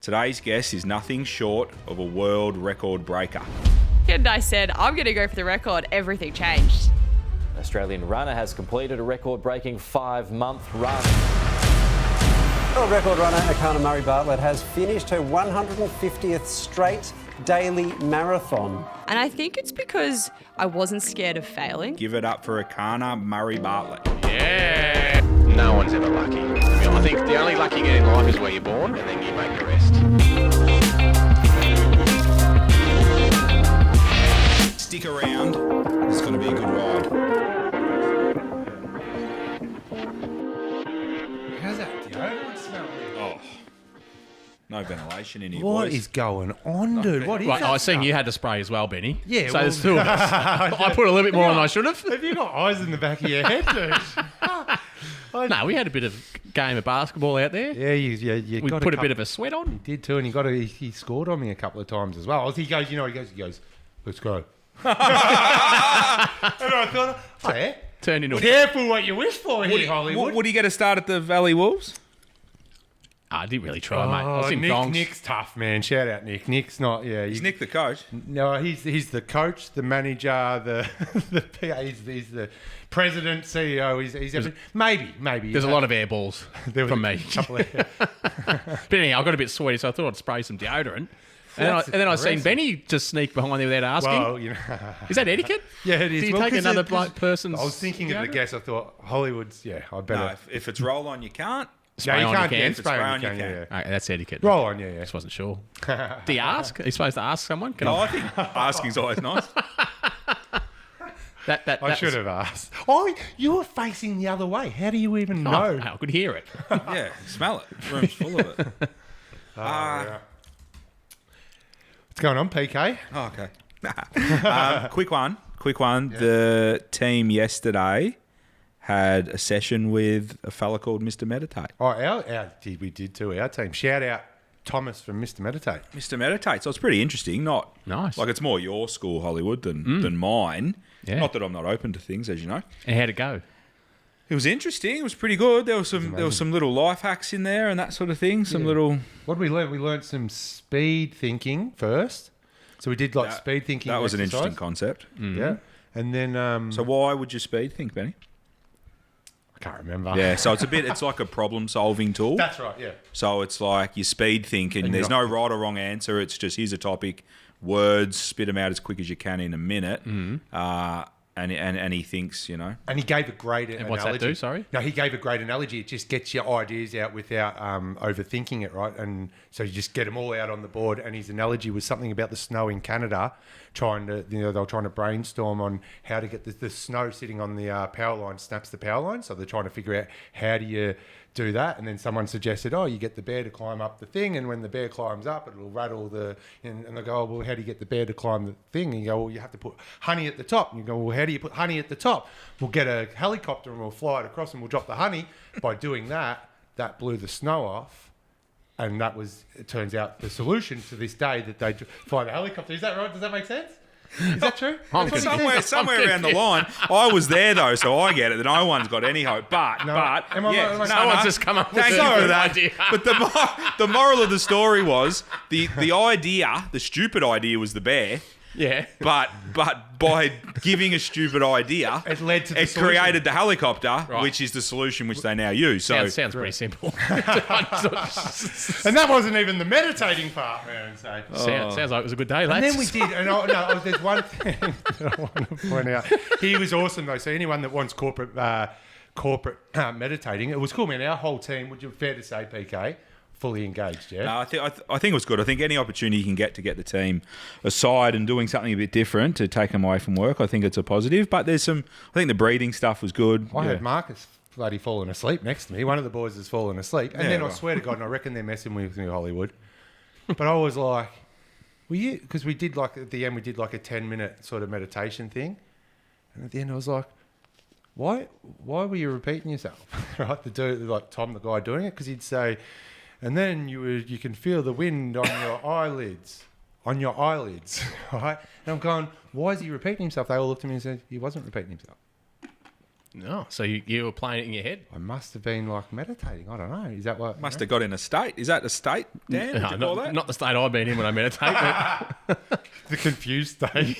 Today's guest is nothing short of a world record breaker. And I said, I'm going to go for the record. Everything changed. An Australian runner has completed a record-breaking 5-month run. World record runner Erchana Murray-Bartlett has finished her 150th straight daily marathon. And I think it's because I wasn't scared of failing. Give it up for Erchana Murray-Bartlett. Yeah! No one's ever lucky. I think the only luck you get in life is where you're born, and then you make the rest. Stick around. It's going to be a good ride. How's that deodorant smell? Oh, no ventilation in here, What boys. is going on, dude? What is Right, that I was seeing stuff? you had to spray as well, Benny. Yeah, So well- there's two of us. I put a little bit more than I should have. Have you got eyes in the back of your head, dude? No, we had a bit of game of basketball out there. Yeah, you We got put a bit of a sweat on. You did too, and he scored on me a couple of times as well. He goes, let's go. And I thought, oh yeah, Turned into a... careful what you wish for here, Hollywood. Would he get a start at the Valley Wolves? I didn't really try, mate. I was in thongs. Nick's tough, man. Shout out, Nick. Nick's not, yeah. Is Nick the coach? No, he's the coach, the manager, the PA. He's the president, CEO. He's maybe. There's a lot of air balls There was from a me. couple of- But anyhow, I got a bit sweaty, so I thought I'd spray some deodorant. And then I seen aggressive. Benny just sneak behind there without asking. Well, Is that etiquette? yeah, it is. Do you Well, take 'cause another it- 'cause person's I was thinking of the deodorant? guess. I thought Hollywood's. Yeah, I better. No, if it's roll on, you can't. Spray on, you can. Yeah, spray on, you can. Yeah. Okay, that's etiquette. Roll on, yeah. Just wasn't sure. Do you ask? Are you supposed to ask someone? Can No, I? I think asking's always nice. I should have asked. Oh, you were facing the other way. How do you even know? I could hear it. Yeah, smell it. The room's full of it. Yeah. What's going on, PK? Oh, okay. Quick one. Yeah. The team yesterday had a session with a fella called Mr. Meditate. Oh, we did too. Our team. Shout out Thomas from Mr. Meditate. Mr. Meditate. So it's pretty interesting. Not Nice. like it's more your school, Hollywood, than mine. Yeah. Not that I'm not open to things, as you know. And how'd it go? It was interesting. It was pretty good. There was some little life hacks in there and that sort of thing. Some little. What did we learn? We learned some speed thinking first. So we did speed thinking. That was an exercise. interesting concept. Yeah. And then So why would you speed think, Benny? I can't remember. Yeah. So it's like a problem solving tool. That's right. Yeah. So it's like you speed think and And there's you're no right or wrong answer. It's just here's a topic, words, spit them out as quick as you can in a minute. And he thinks, And he gave a great analogy. what's that do, sorry? No, he gave a great analogy. It just gets your ideas out without overthinking it, right? And so you just get them all out on the board. And his analogy was something about the snow in Canada, they were trying to brainstorm on how to get the snow sitting on the power line snaps the power line. So they're trying to figure out how do you do that. And then someone suggested, you get the bear to climb up the thing, and when the bear climbs up, it'll rattle and they go, well, how do you get the bear to climb the thing? And you go, well, you have to put honey at the top. And you go, well, how do you put honey at the top? We'll get a helicopter and we'll fly it across and we'll drop the honey. By doing that, that blew the snow off. And that was, it turns out, the solution to this day that they fly the helicopter. Is that right? Does that make sense? Is that true? somewhere around the line. I was there though, so I get it. That no one's got any hope. But Someone's just come up with Thank a you for good that. idea. But the moral of the story was the idea, the stupid idea, was the bear. Yeah. But by giving a stupid idea, It led to the it solution. created the helicopter, Right. which is the solution which they now use. So Sounds pretty simple. And that wasn't even the meditating part, man. So. Sounds like it was a good day, And lads. then we did, there's one thing that I want to point out. He was awesome though. So anyone that wants corporate meditating, it was cool, man. Our whole team, would you fair to say, PK, fully engaged, yeah? No, I think it was good. I think any opportunity you can get to get the team aside and doing something a bit different to take them away from work, I think it's a positive. But there's some. I think the breathing stuff was good. I had Marcus bloody falling asleep next to me. One of the boys has fallen asleep, and then I swear to God, and I reckon they're messing with me, Hollywood. But I was like, "Were you?" Because we did at the end, we did like a 10-minute sort of meditation thing, and at the end, I was like, "Why were you repeating yourself?" Right? Tom, the guy doing it, because he'd say. And then you can feel the wind on your eyelids, right? And I'm going, why is he repeating himself? They all looked at me and said, he wasn't repeating himself. No, so you were playing it in your head? I must have been like meditating. I don't know. Is that what? Must have got in a state. Is that the state, Dan? Would you call that? Not the state I've been in when I meditate, but The confused state.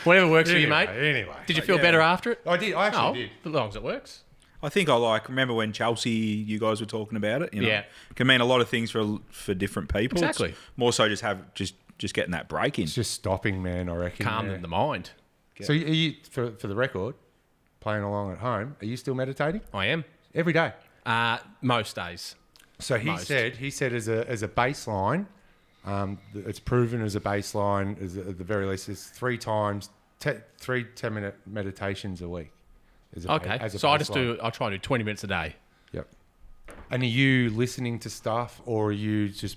whatever works for you, mate. Anyway. Did you feel better after it? I did. I actually did. As long as it works. I think remember when Chelsea, you guys were talking about it? You know? Yeah. It can mean a lot of things for different people. Exactly. It's more so just getting that break in. It's just stopping, man, I reckon. Calming the mind. So are you, for the record, playing along at home, are you still meditating? I am. Every day? Most days. So he said as a baseline, it's proven as a baseline, at the very least, it's 3 times, 3 10-minute meditations a week. Okay. So I try and do 20 minutes a day. Yep. And are you listening to stuff, or are you just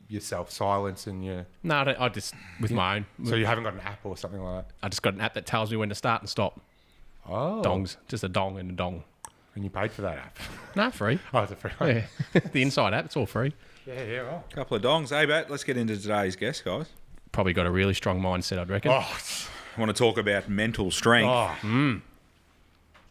yourself silence and you? No, I just with my own. So you haven't got an app or something like that? I just got an app that tells me when to start and stop. Oh. Dongs. Just a dong and a dong. And you paid for that app? No, free. Oh, it's a free one. Yeah. The inside app, it's all free. Yeah, right. Couple of dongs. Hey, Bat, let's get into today's guest, guys. Probably got a really strong mindset, I'd reckon. I want to talk about mental strength.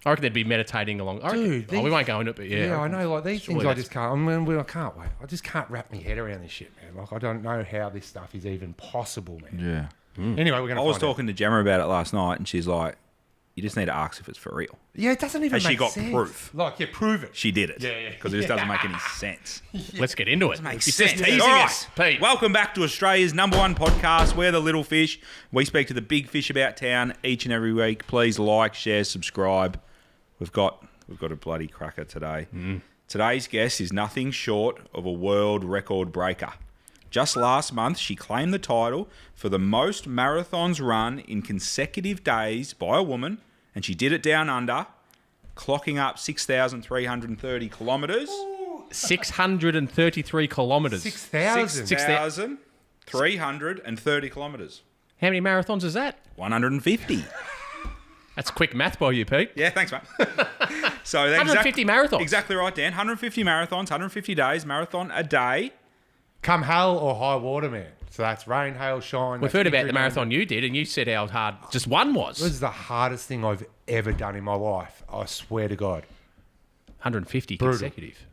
I reckon they'd be meditating along. Dude, we won't go into it, but yeah. Yeah, I know. Like these Surely things, I that's- just can't. I can't wait. I just can't wrap my head around this shit, man. Like I don't know how this stuff is even possible, man. Yeah. Anyway, we're gonna. I was find out. talking to Gemma about it last night, and she's like, "You just need to ask if it's for real." Yeah, it doesn't even Has make she got sense. proof? Like, yeah, prove it. She did it. Yeah. Because it just doesn't make any sense. Let's get into it. Makes He's sense. just teasing All right. us. Pete. Welcome back to Australia's #1 podcast. We're the Little Fish. We speak to the big fish about town each and every week. Please like, share, subscribe. We've got a bloody cracker today. Today's guest is nothing short of a world record breaker. Just last month, she claimed the title for the most marathons run in consecutive days by a woman, and she did it down under, clocking up 6,330 kilometres. 633 kilometres. 6,000. 6,330 kilometres. How many marathons is that? 150. That's quick math by you, Pete. Yeah, thanks, mate. So 150 marathons. Exactly right, Dan. 150 marathons, 150 days, marathon a day. Come hell or high water, man. So that's rain, hail, shine. We've that's heard about injury, the marathon you did, and you said how hard just one This was. is the hardest thing I've ever done in my life. I swear to God. 150 Brutal. consecutive.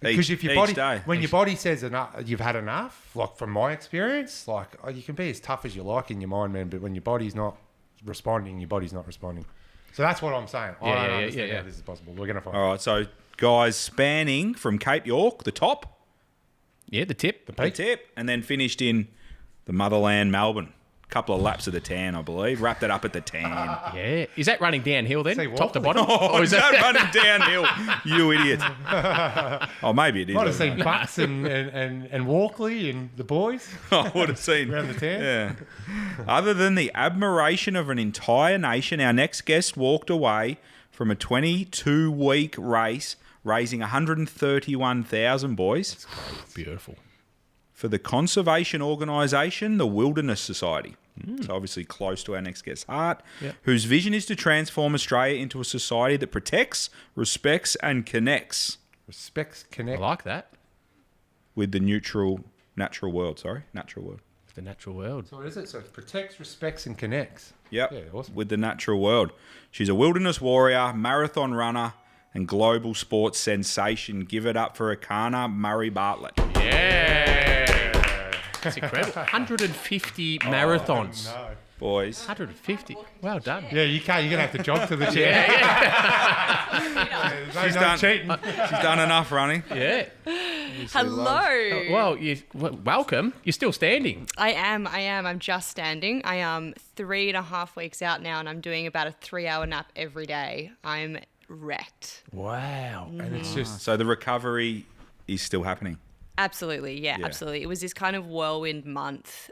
Because if your each body, day. when your body says enough, you've had enough. Like from my experience, like you can be as tough as you like in your mind, man. But when your body's not responding, your body's not responding. So that's what I'm saying. I don't understand how this is possible. We're gonna find. All right, so guys spanning from Cape York, the top, Yeah, the tip. the tip, and then finished in the motherland, Melbourne. Couple of laps of the tan, I believe. Wrapped it up at the tan. Yeah. Is that running downhill then? Say what? Top to bottom? Oh, Or is that running downhill? You idiot. Oh, maybe it is. Might have I don't seen know. Bucks and Walkley and the boys I would have seen. around the tan. Yeah. Other than the admiration of an entire nation, our next guest walked away from a 22-week race, raising 131,000 boys Beautiful. for the conservation organisation, the Wilderness Society. So obviously close to our next guest's heart, whose vision is to transform Australia into a society that protects, respects and connects Respects I connect. like that. with the natural world. Natural world. The natural world. So what is it? So it protects, respects, and connects. Yep. Yeah, awesome. With the natural world. She's a wilderness warrior, marathon runner, and global sports sensation. Give it up for Erchana Murray-Bartlett. Yeah. That's incredible. 150 marathons. Boys. 150. Well done. Yeah, you can't. You're gonna have to jog to the chair. She's no done, cheating. she's done enough running. Yeah. Hello. Well, welcome. You're still standing. I am. I'm just standing. I am 3.5 weeks out now, and I'm doing about a 3-hour nap every day. I'm wrecked. Wow. And it's just So the recovery is still happening. Absolutely, yeah, Yeah. absolutely. It was this kind of whirlwind month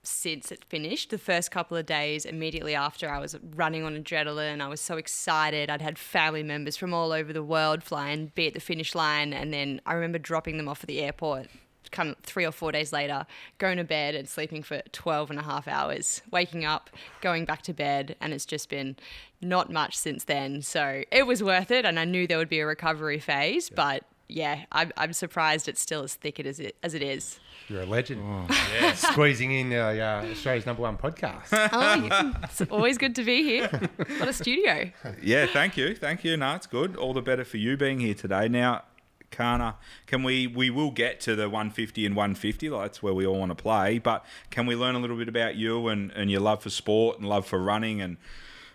since it finished. The first couple of days, immediately after, I was running on adrenaline. I was so excited. I'd had family members from all over the world fly and be at the finish line. And then I remember dropping them off at the airport kind of 3 or 4 days later, going to bed and sleeping for 12 and a half hours, waking up, going back to bed, and it's just been not much since then. So it was worth it, and I knew there would be a recovery phase, but I'm surprised it's still as thick as it is. You're a legend. Squeezing in Australia's #1 podcast. It's always good to be here. What a studio. Yeah, thank you. No, it's good. All the better for you being here today. Now, Kana, we will get to the 150 and 150. That's where we all want to play. But can we learn a little bit about you and your love for sport and love for running, and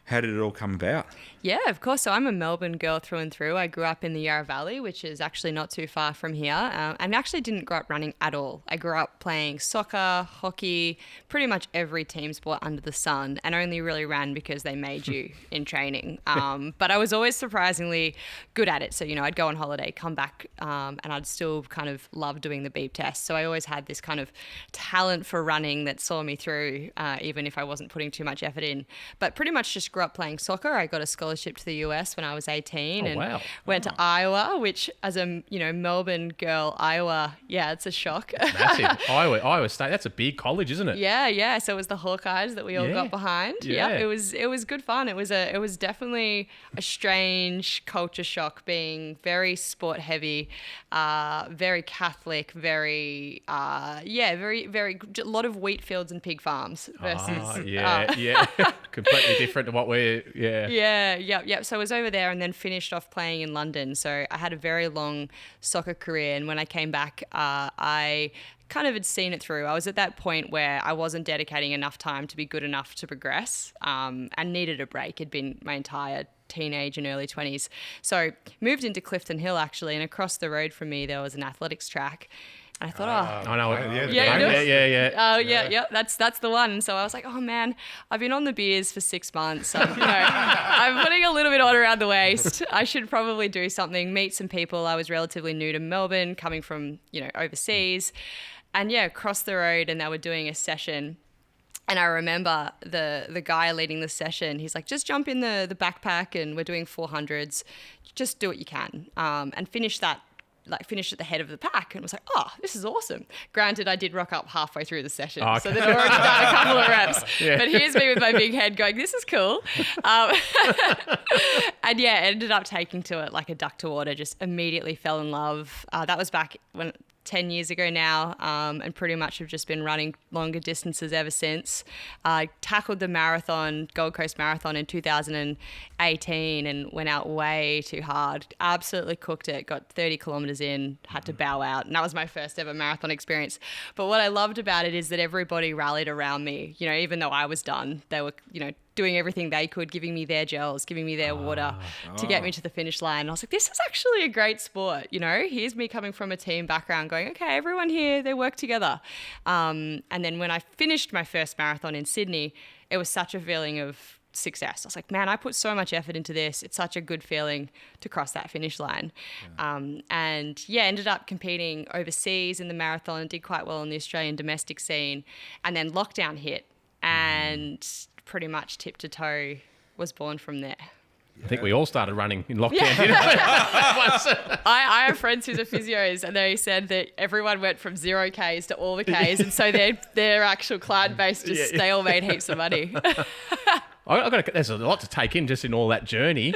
how did it all come about? Yeah, of course. So I'm a Melbourne girl through and through. I grew up in the Yarra Valley, which is actually not too far from here. And actually didn't grow up running at all. I grew up playing soccer, hockey, pretty much every team sport under the sun, and only really ran because they made you in training. But I was always surprisingly good at it. So, I'd go on holiday, come back, and I'd still kind of love doing the beep test. So I always had this kind of talent for running that saw me through, even if I wasn't putting too much effort in. But pretty much just grew up playing soccer. I got a scholarship to the US when I was 18 and went to Iowa, which as a Melbourne girl, Iowa, it's a shock. Massive. Iowa State, that's a big college, isn't it? Yeah. So it was the Hawkeyes that we all got behind. Yeah. It was good fun. It was definitely a strange culture shock, being very sport heavy, very Catholic, very very a lot of wheat fields and pig farms versus completely different to what we're Yep. So I was over there and then finished off playing in London. So I had a very long soccer career, and when I came back, I kind of had seen it through. I was at that point where I wasn't dedicating enough time to be good enough to progress, and needed a break. It'd been my entire teenage and early 20s. So moved into Clifton Hill actually, and across the road from me there was an athletics track. And I thought, I know. Yeah. That's the one. And so I was like, oh man, I've been on the beers for 6 months. I'm putting a little bit on around the waist. I should probably do something, meet some people. I was relatively new to Melbourne, coming from, overseas. And across the road, and they were doing a session. And I remember the guy leading the session, he's like, just jump in the backpack, and we're doing 400s. Just do what you can, and finish at the head of the pack. And was like, oh, this is awesome. Granted, I did rock up halfway through the session. Oh, okay. So they'd already done a couple of reps. Yeah. But here's me with my big head going, this is cool. And ended up taking to it like a duck to water, just immediately fell in love. That was back 10 years ago now, and pretty much have just been running longer distances ever since. I tackled the Gold Coast Marathon in 2018 and went out way too hard. Absolutely cooked it, got 30 kilometres in, had to bow out. And that was my first ever marathon experience. But what I loved about it is that everybody rallied around me. Even though I was done, they were, doing everything they could, giving me their gels, giving me their water to get me to the finish line. And I was like, this is actually a great sport. Here's me coming from a team background going, okay, everyone here, they work together. And then when I finished my first marathon in Sydney, it was such a feeling of success. I was like, man, I put so much effort into this. It's such a good feeling to cross that finish line. Ended up competing overseas in the marathon, did quite well in the Australian domestic scene. And then lockdown hit, and pretty much tip to toe was born from there. I think we all started running in lockdown, didn't we? I have friends who's a physios, and they said that everyone went from 0 Ks to all the Ks, and so their actual client base they all made heaps of money. There's a lot to take in just in all that journey.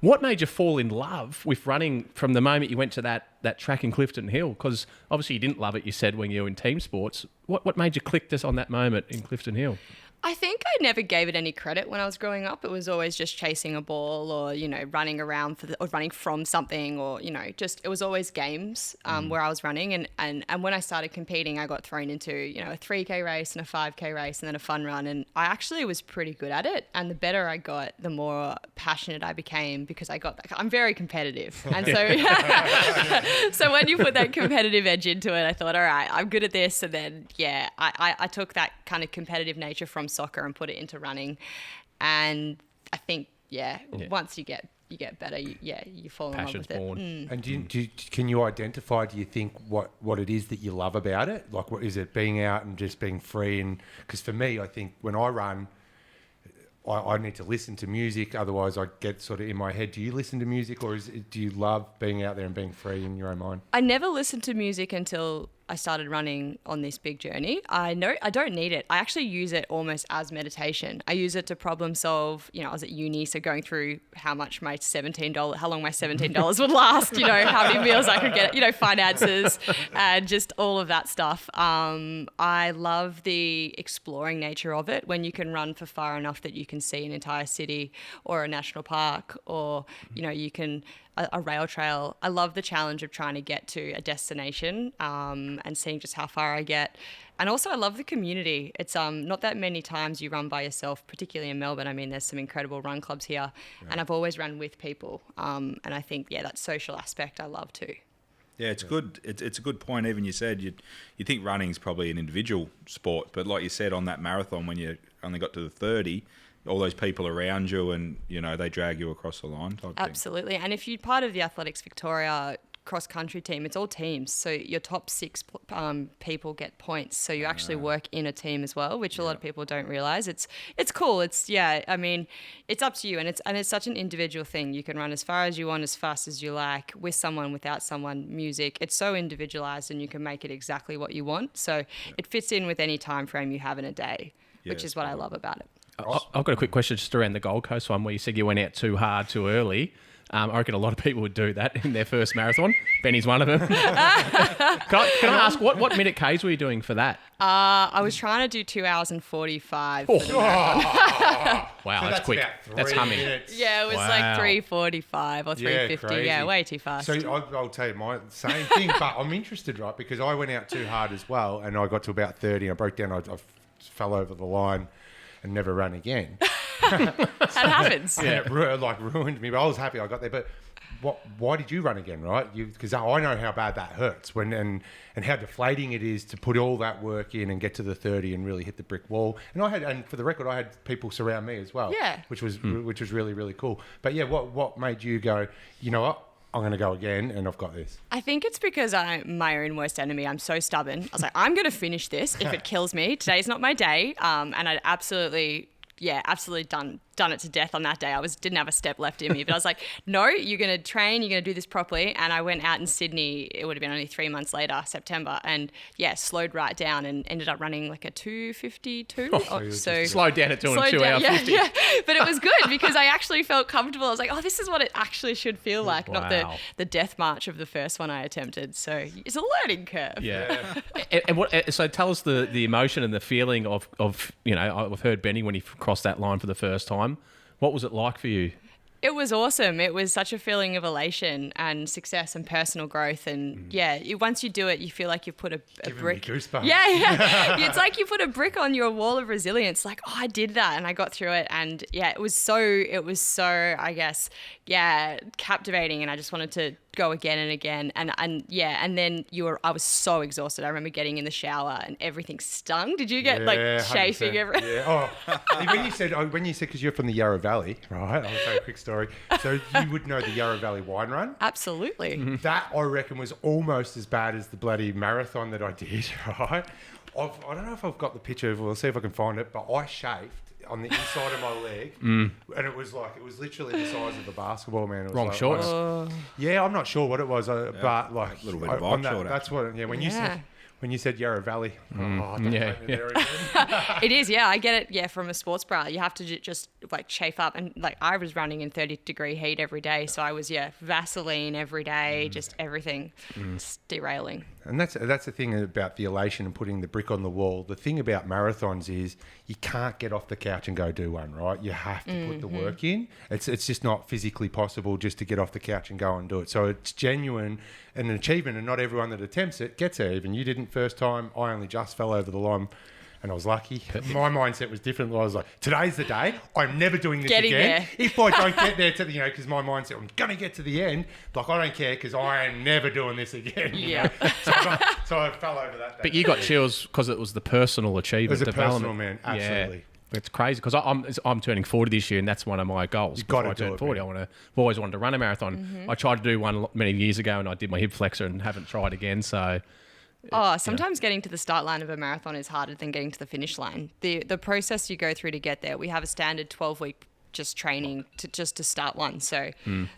What made you fall in love with running from the moment you went to that track in Clifton Hill? Because obviously you didn't love it, you said, when you were in team sports. What made you click just on that moment in Clifton Hill? I think I never gave it any credit when I was growing up. It was always just chasing a ball or, running around or running from something or, it was always games where I was running. And when I started competing, I got thrown into, a 3K race and a 5K race and then a fun run. And I actually was pretty good at it. And the better I got, the more passionate I became, because I'm very competitive. And so, so when you put that competitive edge into it, I thought, all right, I'm good at this. And then, I took that kind of competitive nature from soccer and put it into running, and I think once you get better, you fall in love with it. Born. And can you identify, do you think, what it is that you love about it? Like, what is it, being out and just being free? And because for me, I think when I run, I need to listen to music, otherwise I get sort of in my head. Do you listen to music, or do you love being out there and being free in your own mind? I never listened to music until I started running on this big journey, I don't need it. I actually use it almost as meditation. I use it to problem solve. I was at uni, so going through how long my $17 would last, how many meals I could get, finances and just all of that stuff. I love the exploring nature of it when you can run for far enough that you can see an entire city or a national park, or, you can a rail trail. I love the challenge of trying to get to a destination and seeing just how far I get. And also I love the community. It's not that many times you run by yourself, particularly in Melbourne. I mean, there's some incredible run clubs here, and I've always run with people. And I think, that social aspect I love too. Yeah, it's good. It's a good point. Even you said you think running is probably an individual sport, but like you said on that marathon, when you only got to the 30, all those people around you, and they drag you across the line type Absolutely. Thing. And if you're part of the Athletics Victoria cross-country team, it's all teams. So your top 6 people get points. So you actually work in a team as well, which a lot of people don't realise. It's cool. It's up to you, and it's such an individual thing. You can run as far as you want, as fast as you like, with someone, without someone, music. It's so individualised, and you can make it exactly what you want. So it fits in with any time frame you have in a day, which is what I love about it. I've got a quick question just around the Gold Coast one, where you said you went out too hard too early. I reckon a lot of people would do that in their first marathon. Benny's one of them. Can I ask, what minute Ks were you doing for that? I was trying to do 2 hours and 45 for the marathon. Wow, So that's quick. That's humming. Minutes. Yeah, it was like 3:45 or 3:50. crazy. Yeah, way too fast. So I'll tell you my same thing, but I'm interested, right? Because I went out too hard as well, and I got to about 30, I broke down, I fell over the line and never ran again. That happens. And it ruined me, but I was happy I got there. But why did you run again, right? Because I know how bad that hurts and how deflating it is to put all that work in and get to the 30 and really hit the brick wall. And for the record, I had people surround me as well. Yeah. Which was really, really cool. But yeah, what made you go, you know what? I'm going to go again, and I've got this. I think it's because I'm my own worst enemy. I'm so stubborn. I was like, I'm going to finish this if it kills me. Today's not my day. And I'd absolutely done it to death on that day. Didn't have a step left in me, but I was like, no, you're going to train, you're going to do this properly. And I went out in Sydney, it would have been only 3 months later, September, and slowed right down and ended up running like a 2:52. So slowed down at 2 hours 50. Yeah. But it was good because I actually felt comfortable. I was like, oh, this is what it actually should feel like, not the death march of the first one I attempted. So it's a learning curve. Yeah. So tell us the emotion and the feeling of I've heard Benny when he crossed that line for the first time. What was it like for you? It was awesome. It was such a feeling of elation and success and personal growth. And once you do it, you feel like you've put a brick. Me goosebumps. Yeah. It's like you put a brick on your wall of resilience. Like, oh, I did that and I got through it. And it was so, I guess, captivating. And I just wanted to go again and again. And then I was so exhausted. I remember getting in the shower and everything stung. Did you get chafing 100%. everywhere? Yeah. Oh, when you said, because you're from the Yarra Valley, right? I'll tell you a quick story. So you would know the Yarra Valley Wine Run. Absolutely. That, I reckon, was almost as bad as the bloody marathon that I did, right? I don't know if I've got the picture. We'll see if I can find it. But I chafed on the inside of my leg, and it was literally the size of a basketball, man. It was Wrong shorts. Yeah, I'm not sure what it was, but like a little bit of bike short. That's what. Yeah, when you said Yarra Valley, It is, I get it. Yeah, from a sports bra, you have to just like chafe up, and like I was running in 30-degree heat every day, so I was Vaseline every day, just everything, just derailing. And that's the thing about the elation and putting the brick on the wall. The thing about marathons is you can't get off the couch and go do one, right? You have to put the work in. It's just not physically possible just to get off the couch and go and do it. So it's genuine and an achievement, and not everyone that attempts it gets there. Even you didn't first time. I only just fell over the line. And I was lucky. My mindset was different. I was like, today's the day. I'm never doing this again. There. If I don't get there to the, because my mindset, I'm going to get to the end. Like, I don't care because I am never doing this again. Yeah. So I fell over that day. But you got chills because it was the personal achievement. It was a personal, man. Absolutely. Yeah. It's crazy because I'm turning 40 this year, and that's one of my goals. You've got to turn do it, 40. I've always wanted to run a marathon. I tried to do one many years ago, and I did my hip flexor and haven't tried again. So. Sometimes getting to the start line of a marathon is harder than getting to the finish line. The process you go through to get there, we have a standard 12-week just training to start one. So,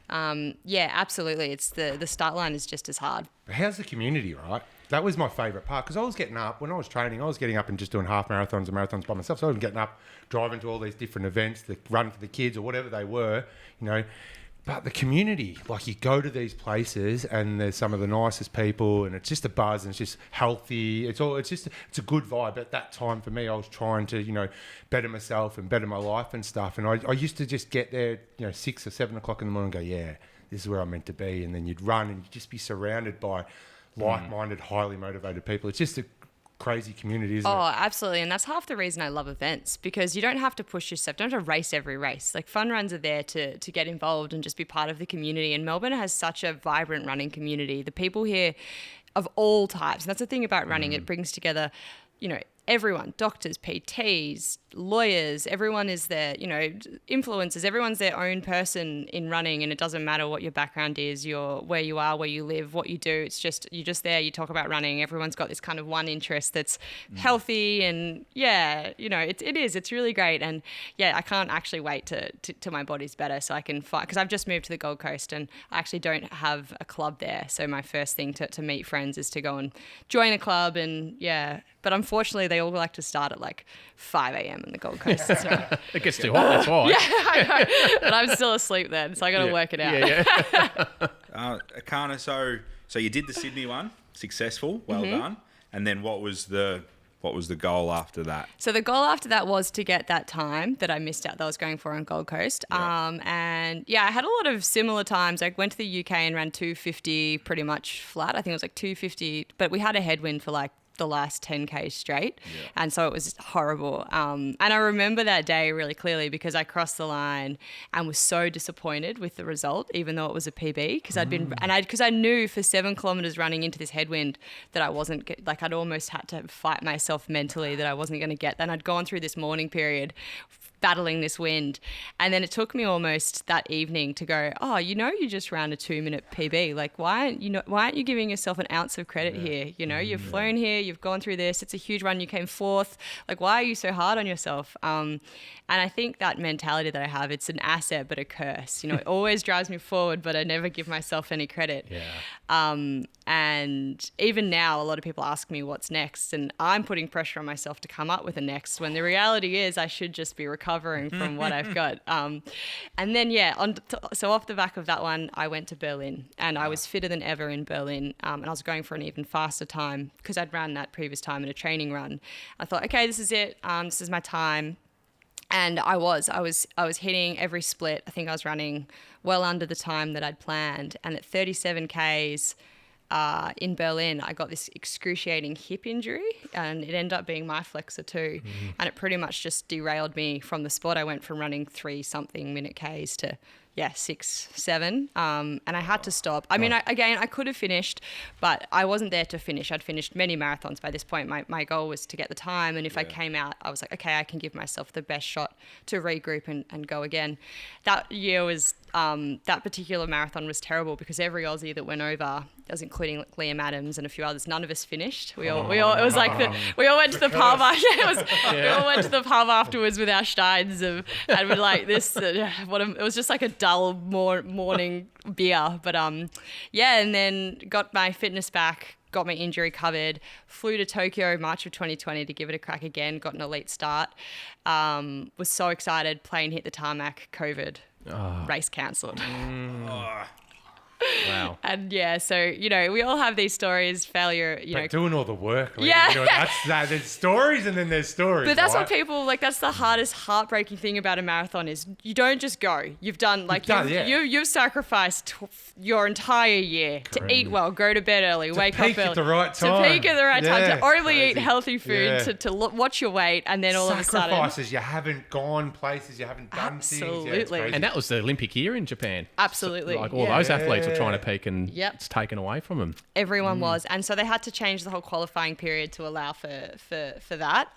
absolutely. It's the start line is just as hard. How's the community, right? That was my favourite part because I was getting up when I was training. I was getting up and just doing half marathons and marathons by myself. So I was getting up, driving to all these different events, the run for the kids or whatever they were, you know. But the community, like you go to these places and there's some of the nicest people and it's just a buzz and it's just healthy. It's a good vibe. At that time for me, I was trying to, you know, better myself and better my life and stuff. And I used to just get there, you know, 6 or 7 o'clock in the morning and go, yeah, this is where I'm meant to be. And then you'd run and you'd just be surrounded by like-minded, highly motivated people. It's just a crazy community, isn't it? Oh, absolutely. And that's half the reason I love events, because you don't have to push yourself. Don't have to race every race. Like, fun runs are there to get involved and just be part of the community. And Melbourne has such a vibrant running community. The people here of all types. And that's the thing about running. It brings together, you know, everyone, doctors, PTs, lawyers, everyone is there, you know, influencers, everyone's their own person in running, and it doesn't matter what your background is, where you are, where you live, what you do. It's just, you're just there, you talk about running. Everyone's got this kind of one interest that's healthy, and yeah, you know, it's really great. And yeah, I can't actually wait till my body's better so I can fight, because I've just moved to the Gold Coast and I actually don't have a club there. So my first thing to meet friends is to go and join a club, and yeah. But unfortunately, they all like to start at like 5 a.m. in the Gold Coast. So. It gets too hot, that's why. Yeah, I know. But I'm still asleep then, so I got to work it out. Yeah. Erchana, so you did the Sydney one, successful, well done. And then what was the goal after that? So the goal after that was to get that time that I missed out that I was going for on Gold Coast. Yeah. And yeah, I had a lot of similar times. I went to the UK and ran 250 pretty much flat. I think it was like 250, but we had a headwind for like the last 10K straight. Yeah. And so it was horrible. And I remember that day really clearly because I crossed the line and was so disappointed with the result, even though it was a PB, because I knew for 7 kilometers running into this headwind that I wasn't, like, I'd almost had to fight myself mentally that I wasn't going to get that. And I'd gone through this morning period battling this wind. And then it took me almost that evening to go, oh, you know, you just ran a 2-minute PB. Like, why aren't you giving yourself an ounce of credit here? You know, you've flown here, you've gone through this, it's a huge run, you came 4th. Like, why are you so hard on yourself? And I think that mentality that I have, it's an asset, but a curse. You know, it always drives me forward, but I never give myself any credit. Yeah. And even now, a lot of people ask me what's next, and I'm putting pressure on myself to come up with a next, when the reality is I should just be recovering from what I've got. And then, yeah, so off the back of that one, I went to Berlin, and I was fitter than ever in Berlin, and I was going for an even faster time because I'd ran that previous time in a training run. I thought, okay, this is it. This is my time. And I was hitting every split. I think I was running well under the time that I'd planned. And at 37 Ks in Berlin, I got this excruciating hip injury, and it ended up being my flexor too. And it pretty much just derailed me from the spot. I went from running 3-something minute Ks to 6, 7. And I had to stop. I mean, I could have finished, but I wasn't there to finish. I'd finished many marathons by this point. My goal was to get the time. And if I came out, I was like, okay, I can give myself the best shot to regroup and go again. That year was, that particular marathon was terrible because every Aussie that went over, that was including like Liam Adams and a few others, none of us finished. We all it was like we all went to the pub. We all went to the pub afterwards with our steins and we're like this. It was just like a dull morning beer. But and then got my fitness back, got my injury covered, flew to Tokyo March of 2020 to give it a crack again, got an elite start. Was so excited, plane hit the tarmac, COVID, race cancelled. Wow. And yeah, so, you know, we all have these stories, failure, you know. Doing all the work. Yeah. You know, there's stories and then there's stories. But that's what people, like, that's the hardest, heartbreaking thing about a marathon is you don't just go. You've done, like, you've sacrificed your entire year to eat well, go to bed early, wake up early. At the right time. To peak at the right time, to only eat healthy food, to watch your weight, and then all of a sudden. Sacrifices, you haven't gone places, you haven't done things. Absolutely. Yeah, and that was the Olympic year in Japan. Absolutely. So, like all those athletes were trying to peak and it's taken away from them. Everyone was. And so they had to change the whole qualifying period to allow for that.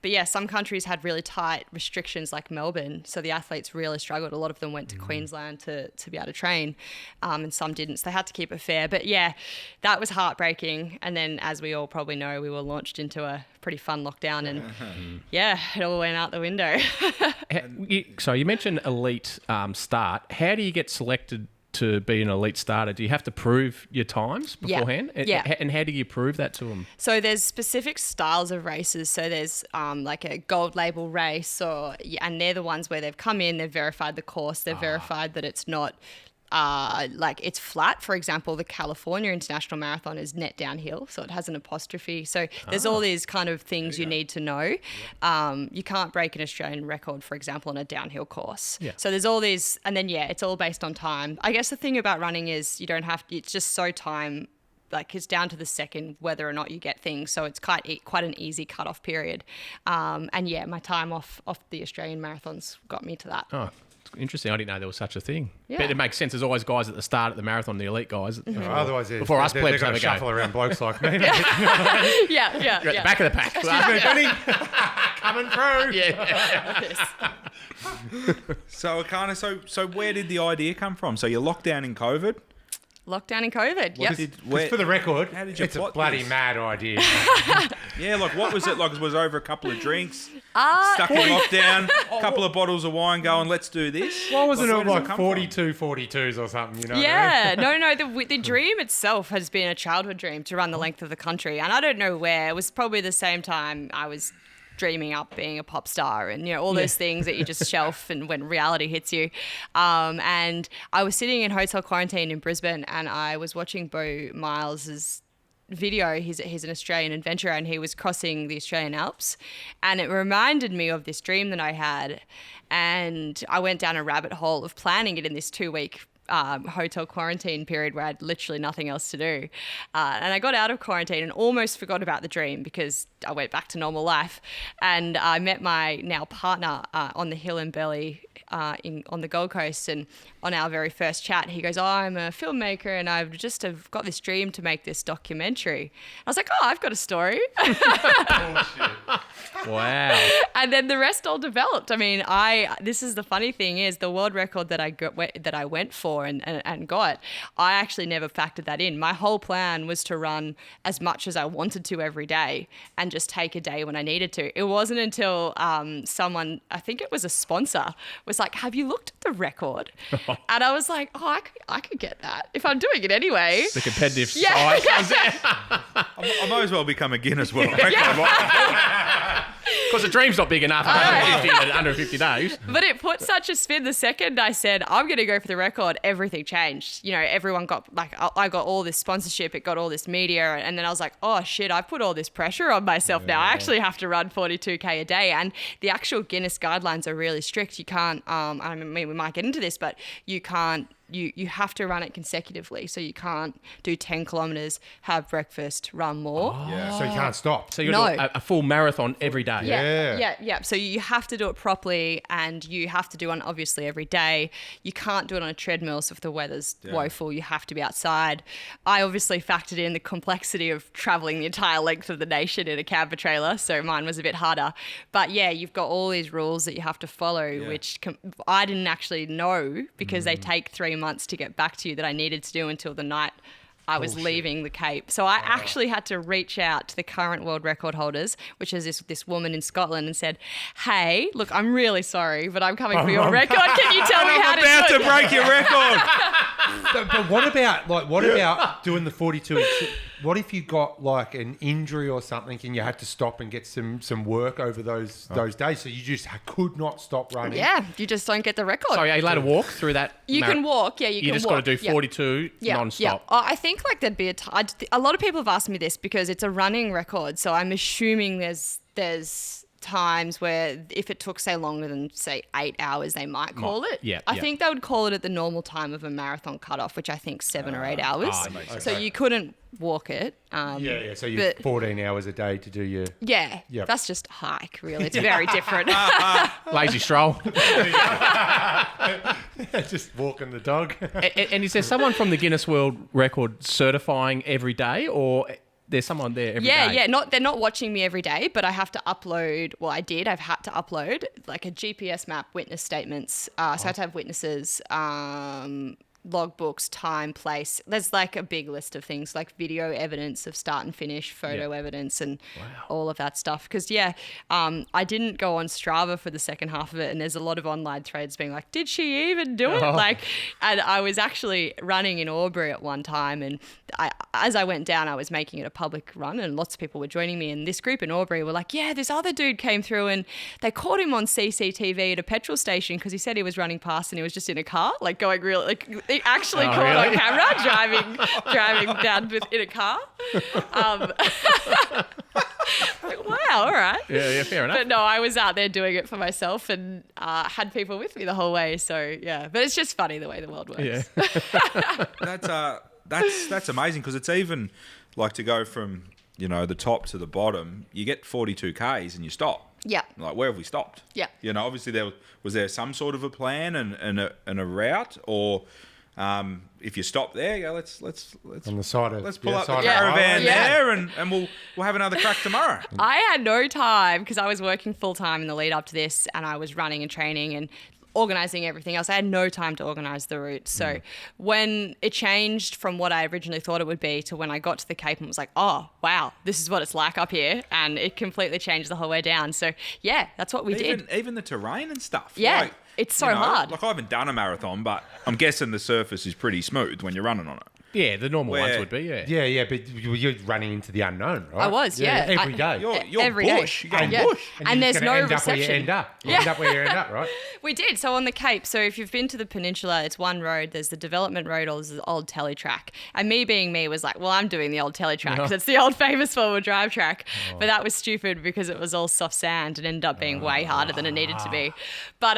But yeah, some countries had really tight restrictions like Melbourne. So the athletes really struggled. A lot of them went to Queensland to be able to train and some didn't. So they had to keep it fair. But yeah, that was heartbreaking. And then as we all probably know, we were launched into a pretty fun lockdown and it all went out the window. So you mentioned elite start. How do you get selected to be an elite starter, do you have to prove your times beforehand? Yeah. And how do you prove that to them? So there's specific styles of races. So there's like a gold label race, and they're the ones where they've come in, they've verified the course, they've verified that it's not like it's flat. For example, the California International Marathon is net downhill, so it has an apostrophe. So there's all these kind of things you need to know. You can't break an Australian record, for example, on a downhill course. Yeah. So there's all these, and then it's all based on time. I guess the thing about running is you don't have, it's just so time, like it's down to the second whether or not you get things. So it's quite an easy cut-off period. And yeah, my time off the Australian marathons got me to that. Oh, interesting. I didn't know there was such a thing. Yeah. But it makes sense. There's always guys at the start at the marathon, the elite guys. Otherwise, before us they're plebs going have to a go. shuffle around blokes like me. Yeah. You're at the back of the pack. Excuse me, Benny. Coming through. So so where did the idea come from? So you're locked down in COVID. Lockdown in COVID. Yep. For the record, How did you it's a plot bloody this? mad idea. Yeah, like what was it like? It was over a couple of drinks, stuck in lockdown, a couple of bottles of wine going, let's do this. Why wasn't where it does like come from? 42-42s or something, you know? Yeah, no. The dream itself has been a childhood dream to run the length of the country, and I don't know where. It was probably the same time I was dreaming up being a pop star and all those things that you just shelf and when reality hits you. And I was sitting in hotel quarantine in Brisbane, and I was watching Bo Miles's video. He's an Australian adventurer, and he was crossing the Australian Alps, and it reminded me of this dream that I had, and I went down a rabbit hole of planning it in this 2-week hotel quarantine period where I had literally nothing else to do. And I got out of quarantine and almost forgot about the dream because I went back to normal life. And I met my now partner on the hill in Burleigh on the Gold Coast. And on our very first chat, he goes, I'm a filmmaker and I've got this dream to make this documentary. I was like, I've got a story. Wow. And then the rest all developed. I mean, this is the funny thing is the world record that I went for and got, I actually never factored that in. My whole plan was to run as much as I wanted to every day and just take a day when I needed to. It wasn't until someone, I think it was a sponsor, was like, have you looked at the record? And I was like, I could get that if I'm doing it anyway. The competitive Yeah. side comes out. I might as well become a Guinness World Record. Because the dream's not big enough under 50 days. But it put such a spin. The second I said, I'm going to go for the record, everything changed. Everyone got, I got all this sponsorship, it got all this media. And then I was like, oh shit, I put all this pressure on myself now. I actually have to run 42K a day. And the actual Guinness guidelines are really strict. You can't, I mean, we might get into this, but you can't, you have to run it consecutively. So you can't do 10 kilometers, have breakfast, run more. So you can't stop. So you're doing a full marathon every day. Yeah. So you have to do it properly, and you have to do it obviously every day. You can't do it on a treadmill, so if the weather's woeful, you have to be outside. I obviously factored in the complexity of traveling the entire length of the nation in a camper trailer, so mine was a bit harder. But yeah, you've got all these rules that you have to follow, which I didn't actually know because they take 3 months to get back to you that I needed to do until the night I was leaving the Cape. So I actually had to reach out to the current world record holders, which is this woman in Scotland, and said, hey, look, I'm really sorry, but I'm coming for your record. Can you tell me how to do it? I'm about to break your record. But what about doing the 42? What if you got like an injury or something and you had to stop and get some work over those days? So you just could not stop running. Yeah, you just don't get the record. So are you allowed to walk through that? You can walk, you can walk. You just got to do 42 non-stop. I think like there'd be a lot of people have asked me this because it's a running record, so I'm assuming there's times where if it took say longer than say 8 hours, they might call it. I think they would call it at the normal time of a marathon cutoff, which I think 7 or 8 hours. So you couldn't walk it. So you're 14 hours a day to do your... That's just a hike, really. It's very different. Lazy stroll. Just walking the dog. And is there someone from the Guinness World Record certifying every day, or there's someone there every day? Yeah. They're not watching me every day, but I have to upload. Well, I've had to upload like a GPS map, witness statements. So I have to have witnesses. logbooks, time, place. There's like a big list of things like video evidence of start and finish, photo evidence, and all of that stuff. Because I didn't go on Strava for the second half of it, and there's a lot of online threads being like, did she even do it? And I was actually running in Albury at one time, and as I went down, I was making it a public run, and lots of people were joining me. And this group in Albury were like, yeah, this other dude came through, and they caught him on CCTV at a petrol station because he said he was running past and he was just in a car, like going real, like he actually caught on camera driving down in a car. Like, wow, all right. Yeah, fair enough. But no, I was out there doing it for myself and had people with me the whole way. So yeah, but it's just funny the way the world works. Yeah. That's amazing, because it's even like to go from, the top to the bottom, you get 42 Ks and you stop. Yeah. Like, where have we stopped? Yeah. Obviously was there some sort of a plan and a route, or if you stop there, let's on the side of, let's pull up the side of caravan Yeah. there and we'll have another crack tomorrow. I had no time because I was working full time in the lead up to this, and I was running and training and organising everything else. I had no time to organise the route. So when it changed from what I originally thought it would be to when I got to the Cape and was like, oh, wow, this is what it's like up here. And it completely changed the whole way down. So yeah, that's what we did. Even the terrain and stuff. Yeah, Like, it's so hard. Like, I haven't done a marathon, but I'm guessing the surface is pretty smooth when you're running on it. Yeah, the normal ones would be, yeah. Yeah, but you're running into the unknown, right? I was, yeah. Every day. You're every day. bush. You're going Yeah. bush. And And you're there's just gonna no end up where you reception. end up. You end up where you end up, right? We did. So on the Cape, so if you've been to the peninsula, it's one road. There's the development road, or there's the old telly track. And me being me was like, well, I'm doing the old telly track because it's the old famous four-wheel drive track. But that was stupid because it was all soft sand and ended up being way harder than it needed to be. But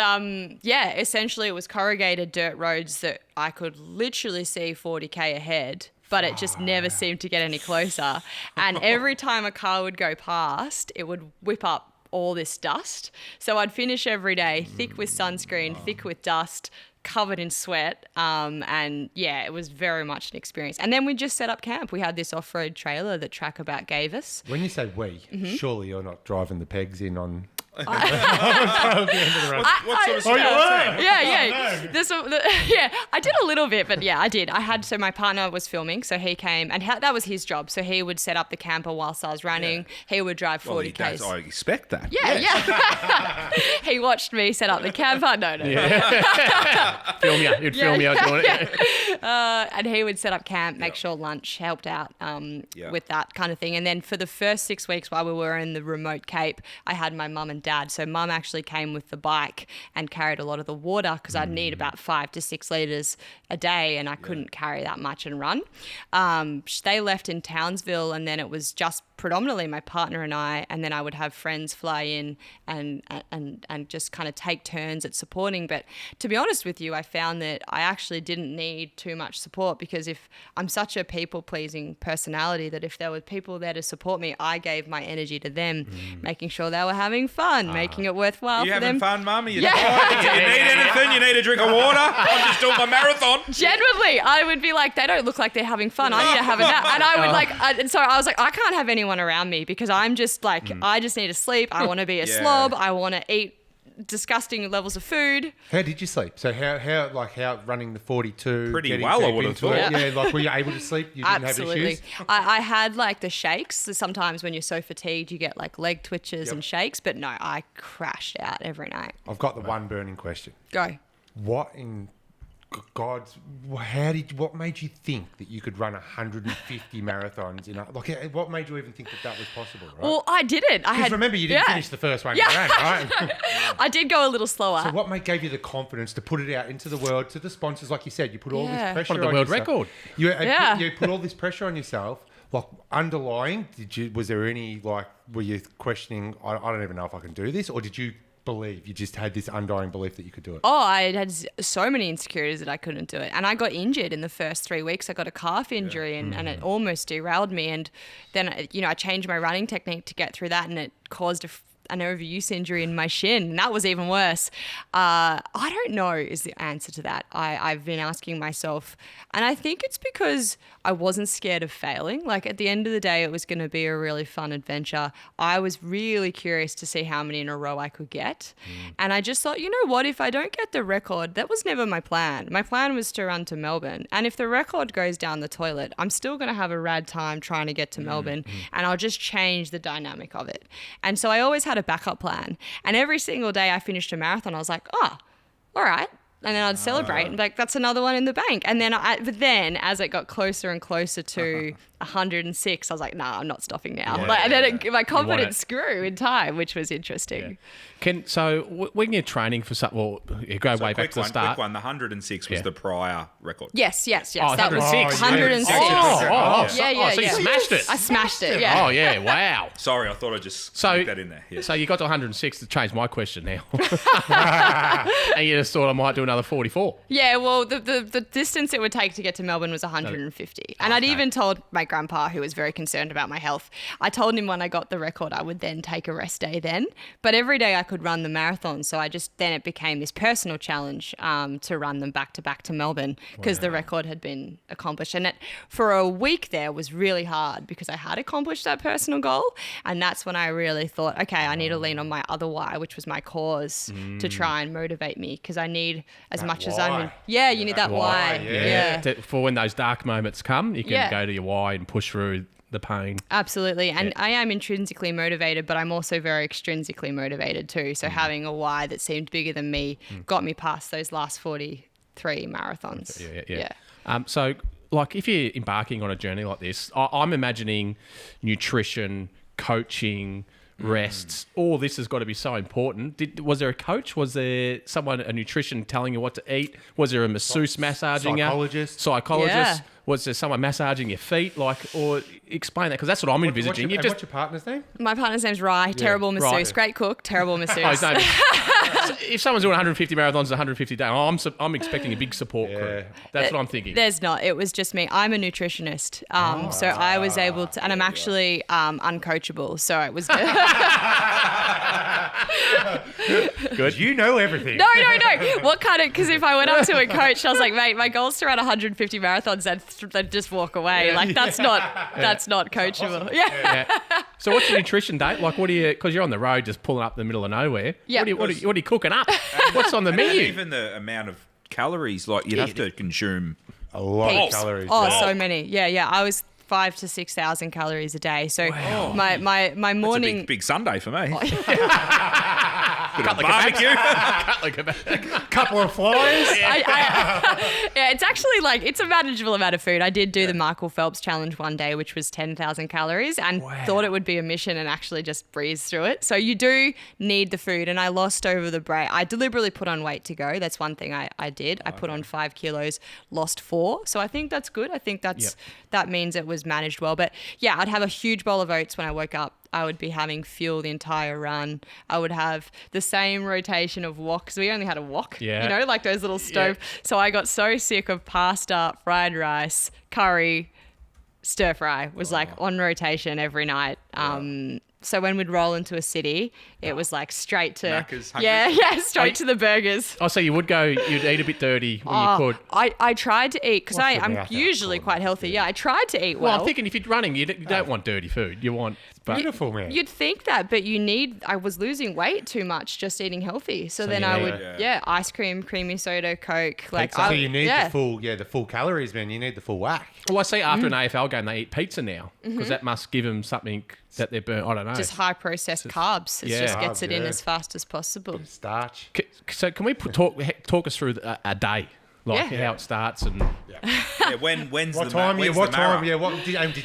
yeah, essentially it was corrugated dirt roads that I could literally see 40K ahead. But it just never seemed to get any closer. And every time a car would go past, it would whip up all this dust. So I'd finish every day thick with sunscreen, thick with dust, covered in sweat. And yeah, it was very much an experience. And then we just set up camp. We had this off-road trailer that Track About gave us. When you say we, surely you're not driving the pegs in on... What sort of stuff? Yeah. Yeah, I did a little bit, but yeah, I did. So my partner was filming, so he came, and that was his job. So he would set up the camper whilst I was running. He would drive 40 Ks. I expect that. Yeah. He watched me set up the camper. No. Film you. You'd film you out doing it. And he would set up camp, make sure lunch helped out with that kind of thing. And then for the first 6 weeks while we were in the remote Cape, I had my mum and dad. So mum actually came with the bike and carried a lot of the water because I'd need about 5 to 6 litres a day, and I couldn't carry that much and run. They left in Townsville, and then it was just predominantly my partner and I, and then I would have friends fly in and just kind of take turns at supporting. But to be honest with you, I found that I actually didn't need too much support, because if I'm such a people-pleasing personality that if there were people there to support me, I gave my energy to them, making sure they were having fun, making it worthwhile You for them. having fun, Mum? You Yeah. need anything? You need a drink of water? I'm just doing my marathon. Genuinely, I would be like, they don't look like they're having fun. I need to have a nap. And I would and so I was like, I can't have anyone around me because I'm just like, I just need to sleep. I want to be a slob. I want to eat disgusting levels of food. How did you sleep? So how running the 42? Pretty getting well, I deep would have into thought. it? Yeah, like were you able to sleep? You didn't Absolutely. have issues? I had like the shakes. So sometimes when you're so fatigued, you get like leg twitches and shakes. But no, I crashed out every night. I've got the one burning question. Go. What in God's, what made you think that you could run 150 marathons what made you even think that was possible, right? Well, I didn't. Because remember, you didn't finish the first one you ran, right? I did go a little slower. So what gave you the confidence to put it out into the world, to the sponsors, like you said, you put all this pressure What, the on world yourself. record? You put all this pressure on yourself. Like underlying, was there any were you questioning? I don't even know if I can do this, or did you believe you just had this undying belief that you could do it? Oh, I had so many insecurities that I couldn't do it. And I got injured in the first 3 weeks. I got a calf injury and it almost derailed me. And then, I changed my running technique to get through that, and it caused an overuse injury in my shin. And that was even worse. I don't know is the answer to that. I've been asking myself, and I think it's because I wasn't scared of failing. Like at the end of the day, it was going to be a really fun adventure. I was really curious to see how many in a row I could get. And I just thought, you know what, if I don't get the record, that was never my plan. My plan was to run to Melbourne. And if the record goes down the toilet, I'm still going to have a rad time trying to get to Melbourne, and I'll just change the dynamic of it. And so I always had a backup plan. And every single day I finished a marathon, I was like, oh, all right. And then I'd celebrate and be like, that's another one in the bank. And then, but then as it got closer and closer to 106, I was like, nah, I'm not stopping now. And then my confidence grew in time, which was interesting. When you're training for something, well, you go way back to the start. Quick one, the 106 was the prior record. Yes. Oh, that was 106. 106. So you smashed it. I smashed it, yeah. Oh, yeah, wow. Sorry, I thought I'd just stick that in there. Yeah. So you got to 106 to change my question now. And you just thought I might do another 44. Yeah, well, the distance it would take to get to Melbourne was 150. And I'd even told my grandpa, who was very concerned about my health, I told him when I got the record, I would then take a rest day then. But every day I could run the marathon. So then it became this personal challenge to run them back to Melbourne because the record had been accomplished. And for a week there was really hard because I had accomplished that personal goal. And that's when I really thought, okay, I need to lean on my other why, which was my cause, to try and motivate me because I need as much as I'm in. Yeah, you need that why. Yeah. For when those dark moments come, you can go to your why and push through the pain. Absolutely. And I am intrinsically motivated, but I'm also very extrinsically motivated too. So having a why that seemed bigger than me got me past those last 43 marathons. So, like, if you're embarking on a journey like this, I'm imagining nutrition, coaching, rests, all this has got to be so important. Was there a coach? Was there someone, a nutrition, telling you what to eat? Was there a masseuse massaging you? Psychologist? Yeah. Was there someone massaging your feet? Or explain that, because that's what I'm envisaging. What's your partner's name? My partner's name's Rye. Terrible masseuse. Great cook. Terrible masseuse. So if someone's doing 150 marathons, 150 days, I'm expecting a big support crew. That's what I'm thinking. There's not. It was just me. I'm a nutritionist. So I was able to, and I'm actually uncoachable. So it was good. You know everything. No. What kind of? Because if I went up to a coach, I was like, mate, my goal's to run 150 marathons. Then just walk away. Like that's not coachable. Yeah. So what's your nutrition date? Like, what do you? Because you're on the road, just pulling up in the middle of nowhere. Yeah. What are you cooking up? What's on the menu? Even the amount of calories, like you'd have to consume a lot heaps. of calories. So many. Yeah. I was 5,000 to 6,000 calories a day. So my morning. That's a big Sunday for me. Barbecue. Couple of flies. It's actually it's a manageable amount of food. I did do the Michael Phelps challenge one day, which was 10,000 calories, and thought it would be a mission and actually just breezed through it. So you do need the food, and I lost over the break. I deliberately put on weight to go. That's one thing I did. I put on 5 kilos, lost 4. So I think that's good. I think that means it was managed well. But yeah, I'd have a huge bowl of oats when I woke up. I would be having fuel the entire run. I would have the same rotation of wok, because we only had a wok, like those little stove. Yeah. So I got so sick of pasta, fried rice, curry, stir fry was on rotation every night. So when we'd roll into a city, it was straight to Macca's, straight to the burgers. Oh, so you'd eat a bit dirty when you could. I tried to eat because I'm usually quite healthy. Yeah, I tried to eat well. Well, I'm thinking if you're running, you don't want dirty food. You want beautiful, man. You'd think that, but I was losing weight too much just eating healthy. So then I would ice cream, creamy soda, Coke. So you need the full calories, man. You need the full whack. Well, I see after an AFL game they eat pizza now because that must give them something that they're burnt. I don't know. Just high processed carbs. It just gets it in as fast as possible. Starch. So can we talk us through a day? How it starts and when's what the time? What time? Yeah, what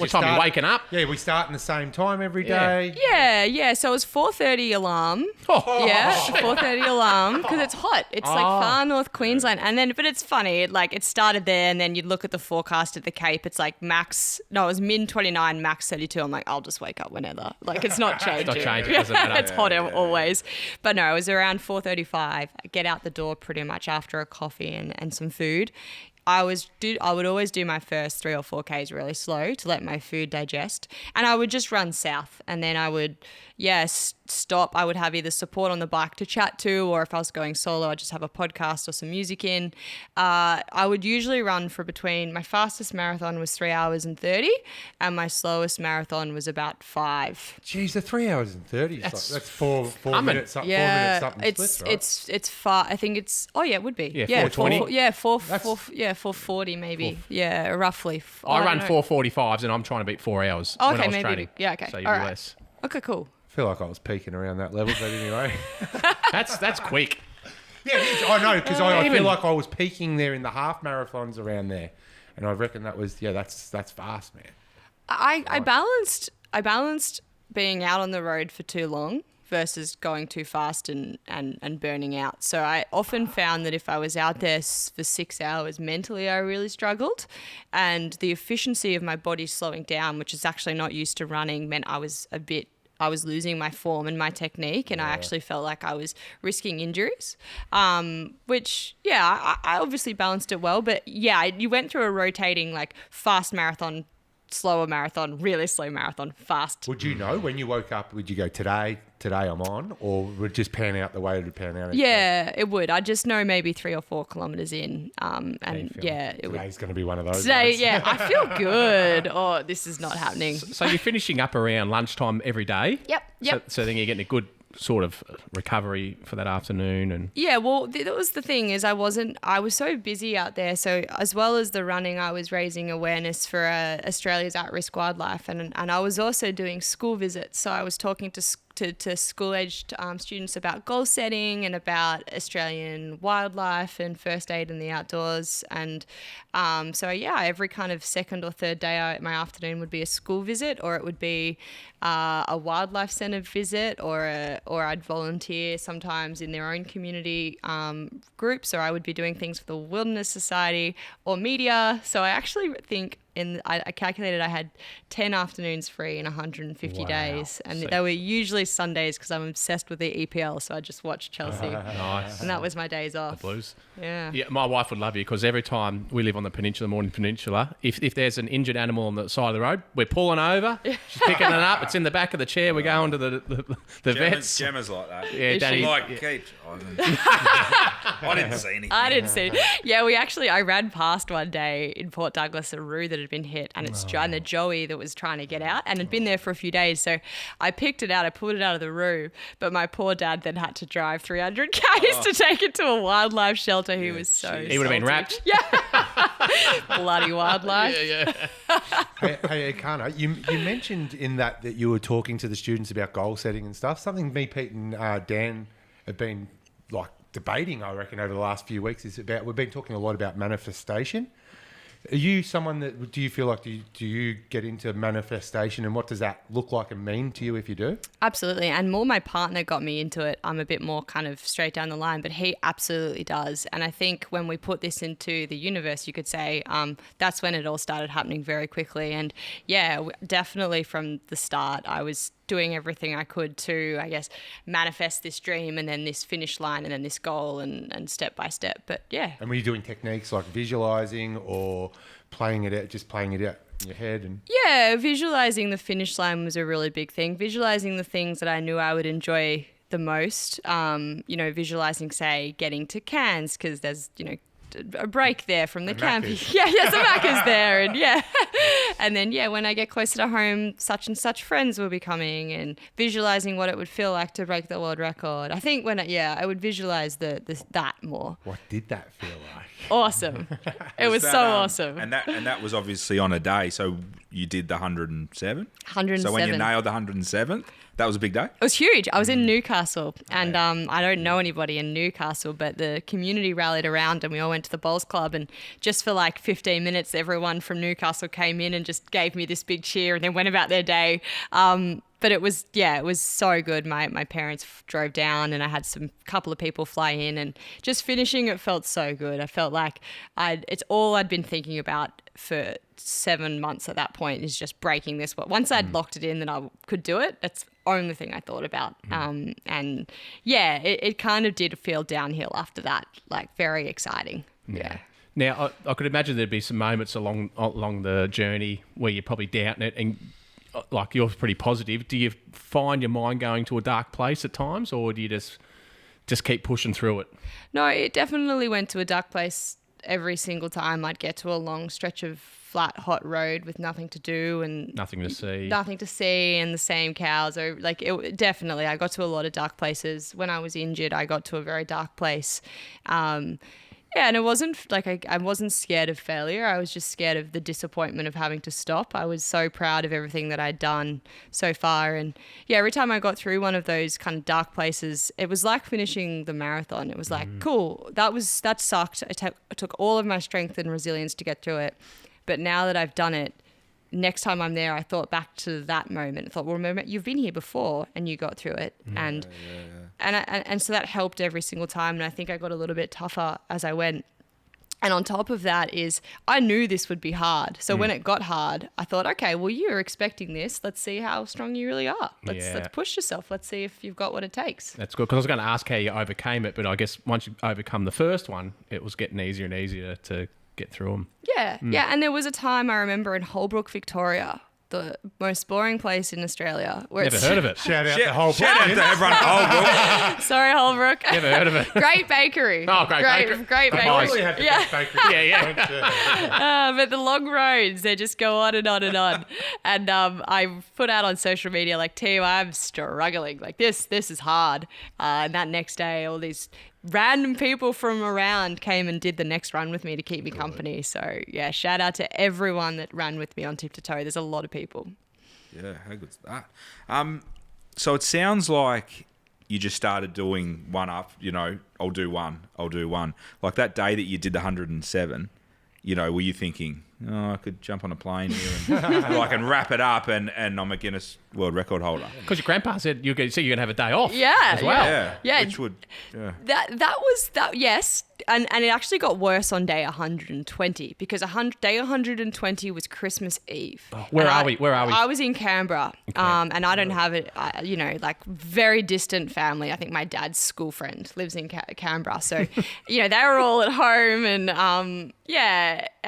time are you waking up? Yeah, we start in the same time every day. Yeah. So it was 4:30 alarm. 4:30 alarm because it's hot. It's far north Queensland, but it's funny. It started there, and then you'd look at the forecast at the Cape. It's max. No, it was min 29, max 32. I'm I'll just wake up whenever. It's not changing. It's not changing. It doesn't matter. It's hot always. But no, it was around 4:35. I get out the door pretty much after a coffee and some food. I would always do my first 3 or 4 Ks really slow to let my food digest, and I would just run south, and then I would stop, I would have either support on the bike to chat to, or if I was going solo, I'd just have a podcast or some music in. I would usually run for my fastest marathon was 3 hours and 30, and my slowest marathon was about 5. Geez, the 3 hours and 30. That's four minutes. 4 minutes Yeah, something splits, right? it's far. I think it's. Oh yeah, it would be. Yeah, 4:20. 4:40 maybe. Yeah, roughly. I run don't know. 4:45s and I'm trying to beat 4 hours Okay, when I was maybe. training. Yeah, okay. So you All do right. less. Okay, cool. I feel like I was peaking around that level, but anyway. That's quick. Yeah, it is. I know, because I Even- feel like I was peaking there in the half marathons around there. And I reckon that was, that's fast, man. I balanced being out on the road for too long versus going too fast and burning out. So I often found that if I was out there for 6 hours, mentally I really struggled. And the efficiency of my body slowing down, which is actually not used to running, meant I was losing my form and my technique, and I actually felt like I was risking injuries, which, I obviously balanced it well. But, you went through a rotating, like, fast marathon, slower marathon, really slow marathon, fast. Would you know when you woke up, would you go, today I'm on, or would it just pan out the way it would pan out? Yeah, it would. I just know maybe 3 or 4 kilometres in, and it would. Today's going to be one of those. Today, days. I feel good. Oh, this is not happening. So you're finishing up around lunchtime every day? Yep. So then you're getting a good sort of recovery for that afternoon. And Yeah, well, that was the thing is I was so busy out there. So as well as the running, I was raising awareness for Australia's at-risk wildlife, and I was also doing school visits. So I was talking to school-aged students about goal setting and about Australian wildlife and first aid in the outdoors. And every kind of second or third day, my afternoon would be a school visit, or it would be a wildlife centre visit, or I'd volunteer sometimes in their own community groups, or I would be doing things for the Wilderness Society or media. So I actually think I calculated I had 10 afternoons free in 150 days, and they were usually Sundays because I'm obsessed with the EPL, so I just watched Chelsea. Nice. And that was my days off. The Blues. Yeah. Yeah, my wife would love you because every time we live on the peninsula, Morning Peninsula, if there's an injured animal on the side of the road, we're pulling over, she's picking it up, it's in the back of the chair, we're going to the vets. Gemma's like that. Yeah, Danny. Keep driving. I didn't see anything. I didn't see. Yeah, I ran past one day in Port Douglas a roo that had been hit, and and the joey that was trying to get out, and had been there for a few days. So I picked it out, I pulled it out of the roo, but my poor dad then had to drive 300 k's to take it to a wildlife shelter. He was so He would have been wrapped. Yeah. Bloody wildlife. Yeah. Hey, Erchana, you mentioned in that you were talking to the students about goal setting and stuff. Something me, Pete, and Dan have been like debating, I reckon, over the last few weeks is about. We've been talking a lot about manifestation. Are you someone that, do you feel like, do you get into manifestation, and what does that look like and mean to you if you do? Absolutely. And more my partner got me into it. I'm a bit more kind of straight down the line, but he absolutely does. And I think when we put this into the universe, you could say that's when it all started happening very quickly. And definitely from the start, I was doing everything I could to, I guess, manifest this dream and then this finish line and then this goal and step by step. But yeah. And were you doing techniques like visualizing or playing it out in your head? And yeah, visualizing the finish line was a really big thing. Visualizing the things that I knew I would enjoy the most. Visualizing, say, getting to Cairns because there's, a break there from the camp. Yeah, some Macca's there, and and then when I get closer to home, such and such friends will be coming, and visualizing what it would feel like to break the world record. I think I would visualize that more. what did that feel like? Awesome. It was so awesome. And that was obviously on a day. So you did the 107. 107. So when you nailed the 107th, that was a big day. It was huge. I was in Newcastle, and I don't know anybody in Newcastle, but the community rallied around, and we all went to the bowls club, and just for like 15 minutes, everyone from Newcastle came in and just gave me this big cheer, and then went about their day. But it was so good. My parents drove down, and I had couple of people fly in, and just finishing it felt so good. I felt like it's all I'd been thinking about for 7 months at that point, is just breaking this. But once I'd locked it in that I could do it, that's the only thing I thought about. It kind of did feel downhill after that, like very exciting. Yeah. Now, I could imagine there'd be some moments along the journey where you're probably doubting it, and like you're pretty positive. Do you find your mind going to a dark place at times, or do you just keep pushing through it? No, it definitely went to a dark place every single time I'd get to a long stretch of flat, hot road with nothing to do and Nothing to see. And the same cows. Or like it definitely, I got to a lot of dark places. When I was injured, I got to a very dark place. Yeah, and it wasn't like I wasn't scared of failure. I was just scared of the disappointment of having to stop. I was so proud of everything that I'd done so far. And yeah, every time I got through one of those kind of dark places, it was like finishing the marathon. It was like, cool, that sucked. It took all of my strength and resilience to get through it. But now that I've done it, next time I'm there, I thought back to that moment. I thought, well, remember, you've been here before and you got through it. And so that helped every single time. And I think I got a little bit tougher as I went. And on top of that is I knew this would be hard. So when it got hard, I thought, okay, well, you're expecting this. Let's see how strong you really are. Let's push yourself. Let's see if you've got what it takes. That's good, because I was going to ask how you overcame it, but I guess once you overcome the first one, it was getting easier and easier to get through them. Yeah. And there was a time I remember in Holbrook, Victoria, the most boring place in Australia. Where Never heard of it. Shout out to Holbrook. Shout out to everyone at Holbrook. Sorry, Holbrook. Never heard of it. Great bakery. Oh, great bakery. Great bakery. Probably had the best bakery. Yeah. But the long roads, they just go on and on and on. And I put out on social media, like, team, I'm struggling. Like, this is hard. And that next day, all these random people from around came and did the next run with me to keep me company. So, yeah, shout out to everyone that ran with me on Tip to Toe. There's a lot of people. Yeah, how good's that? So it sounds like you just started doing one up, I'll do one. Like that day that you did the 107, were you thinking, I could jump on a plane here and wrap it up and I'm a Guinness World Record holder? Because your grandpa said you're going to have a day off. Yeah. As well. Yeah. Which would, yes. And it actually got worse on day 120 because day 120 was Christmas Eve. Oh, where are we? I was in Canberra, and I don't have it. Like very distant family. I think my dad's school friend lives in Canberra, so they were all at home, and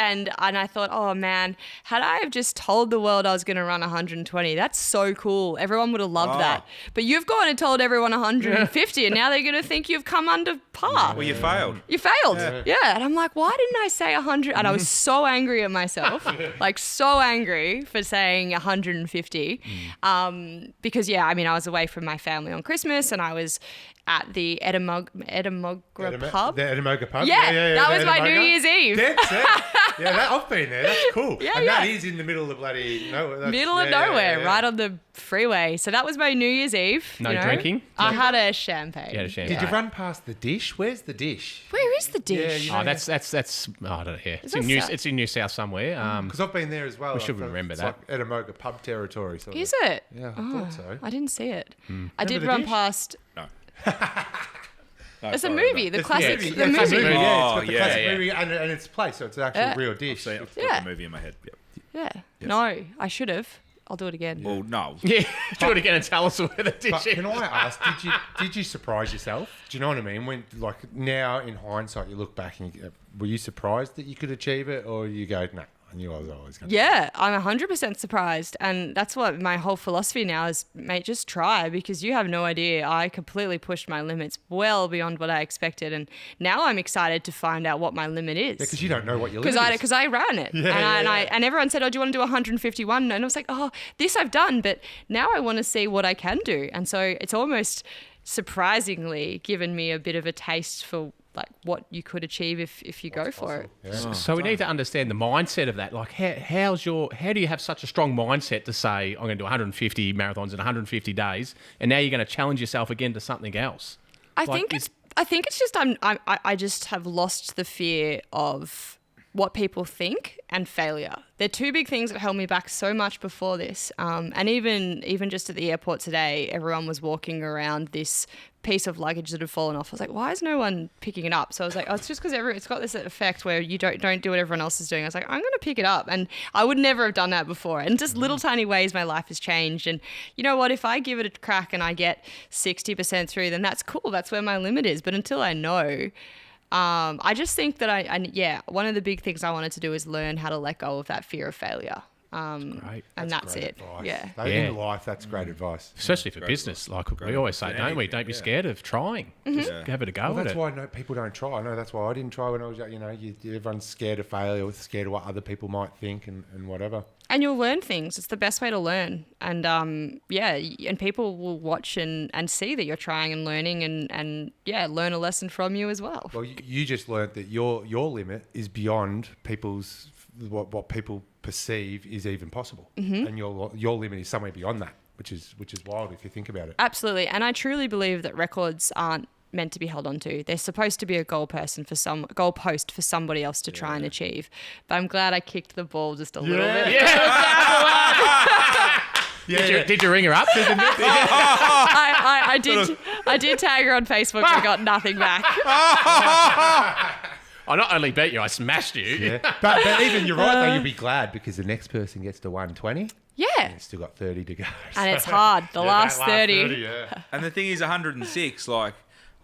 and I thought, oh man, had I have just told the world I was going to run 120, that's so cool. Everyone would have loved that. But you've gone and told everyone 150, and now they're going to think you've come under par. Well, you failed. You failed. Yeah. And I'm like, why didn't I say 100? And I was so angry at myself, like so angry for saying 150. Because, I was away from my family on Christmas and I was at the Edinburgh pub. The Edinburgh pub? Yeah, that was my New Year's Eve. That's it. Yeah, I've been there. That's cool. That is in the middle of the bloody nowhere. Middle of nowhere, right on the freeway. So that was my New Year's Eve. No drinking? I had a champagne. You had a champagne. Did you run past the dish? Where's the dish? Where is the dish? That's I don't know. Yeah. It's in New South somewhere. Because I've been there as well. We should remember it's that. like Edinburgh pub territory. Sort of. Is it? Yeah, I thought so. I didn't see it. I Remember did the run dish? past. No. It's a movie, the classic, movie. the It's a movie. movie. Yeah, Oh, it's got the yeah, classic yeah. movie and its place, so it's an actual real dish. See, I've got Yeah. the movie in my head. Yep. Yeah. No, I should have. I'll do it again. Well, no. Yeah. Do it again and tell us where the dish But is. can I ask, did you surprise yourself? Do you know what I mean? When now in hindsight, you look back and were you surprised that you could achieve it, or you go, no, I knew I was always going to. Yeah, I'm 100% surprised. And that's what my whole philosophy now is, mate, just try, because you have no idea. I completely pushed my limits well beyond what I expected. And now I'm excited to find out what my limit is. Yeah, because you don't know what your limit is. Because I ran it. And everyone said, oh, do you want to do 151? And I was like, oh, this I've done. But now I want to see what I can do. And so it's almost surprisingly given me a bit of a taste for like what you could achieve if you go for it. Yeah. So we need to understand the mindset of that. Like, how do you have such a strong mindset to say, I'm going to do 150 marathons in 150 days, and now you're going to challenge yourself again to something else? I think it's just I just have lost the fear of what people think and failure. They're two big things that held me back so much before this. And even just at the airport today, everyone was walking around this piece of luggage that had fallen off. I was like, why is no one picking it up? So I was like, oh, it's just because it's got this effect where you don't do what everyone else is doing. I was like, I'm going to pick it up. And I would never have done that before. And just little tiny ways my life has changed. And you know what? If I give it a crack and I get 60% through, then that's cool. That's where my limit is. But until I know... I just think that one of the big things I wanted to do is learn how to let go of that fear of failure. Great. And that's Great it. advice. Yeah. In life, that's great advice. Especially for business, like we always say, don't we? Don't be scared of trying. Just have it a go Well, at that's it. why people don't try. I know that's why I didn't try when I was young. Everyone's scared of failure, scared of what other people might think and whatever. And you'll learn things. It's the best way to learn. And and people will watch and see that you're trying and learning and learn a lesson from you as well. Well, you just learnt that your limit is beyond people's what people perceive is even possible, and your limit is somewhere beyond that, which is wild if you think about it. Absolutely. And I truly believe that records aren't meant to be held onto. They're supposed to be a goalpost for somebody else to try and achieve. But I'm glad I kicked the ball just a little bit. Did you ring her up? I did tag her on Facebook, but got nothing back. I not only beat you, I smashed you. Yeah, but even you're right though. You'll be glad because the next person gets to 120. Yeah. And still got 30 to go. And it's hard. The last 30. And the thing is, 106, like,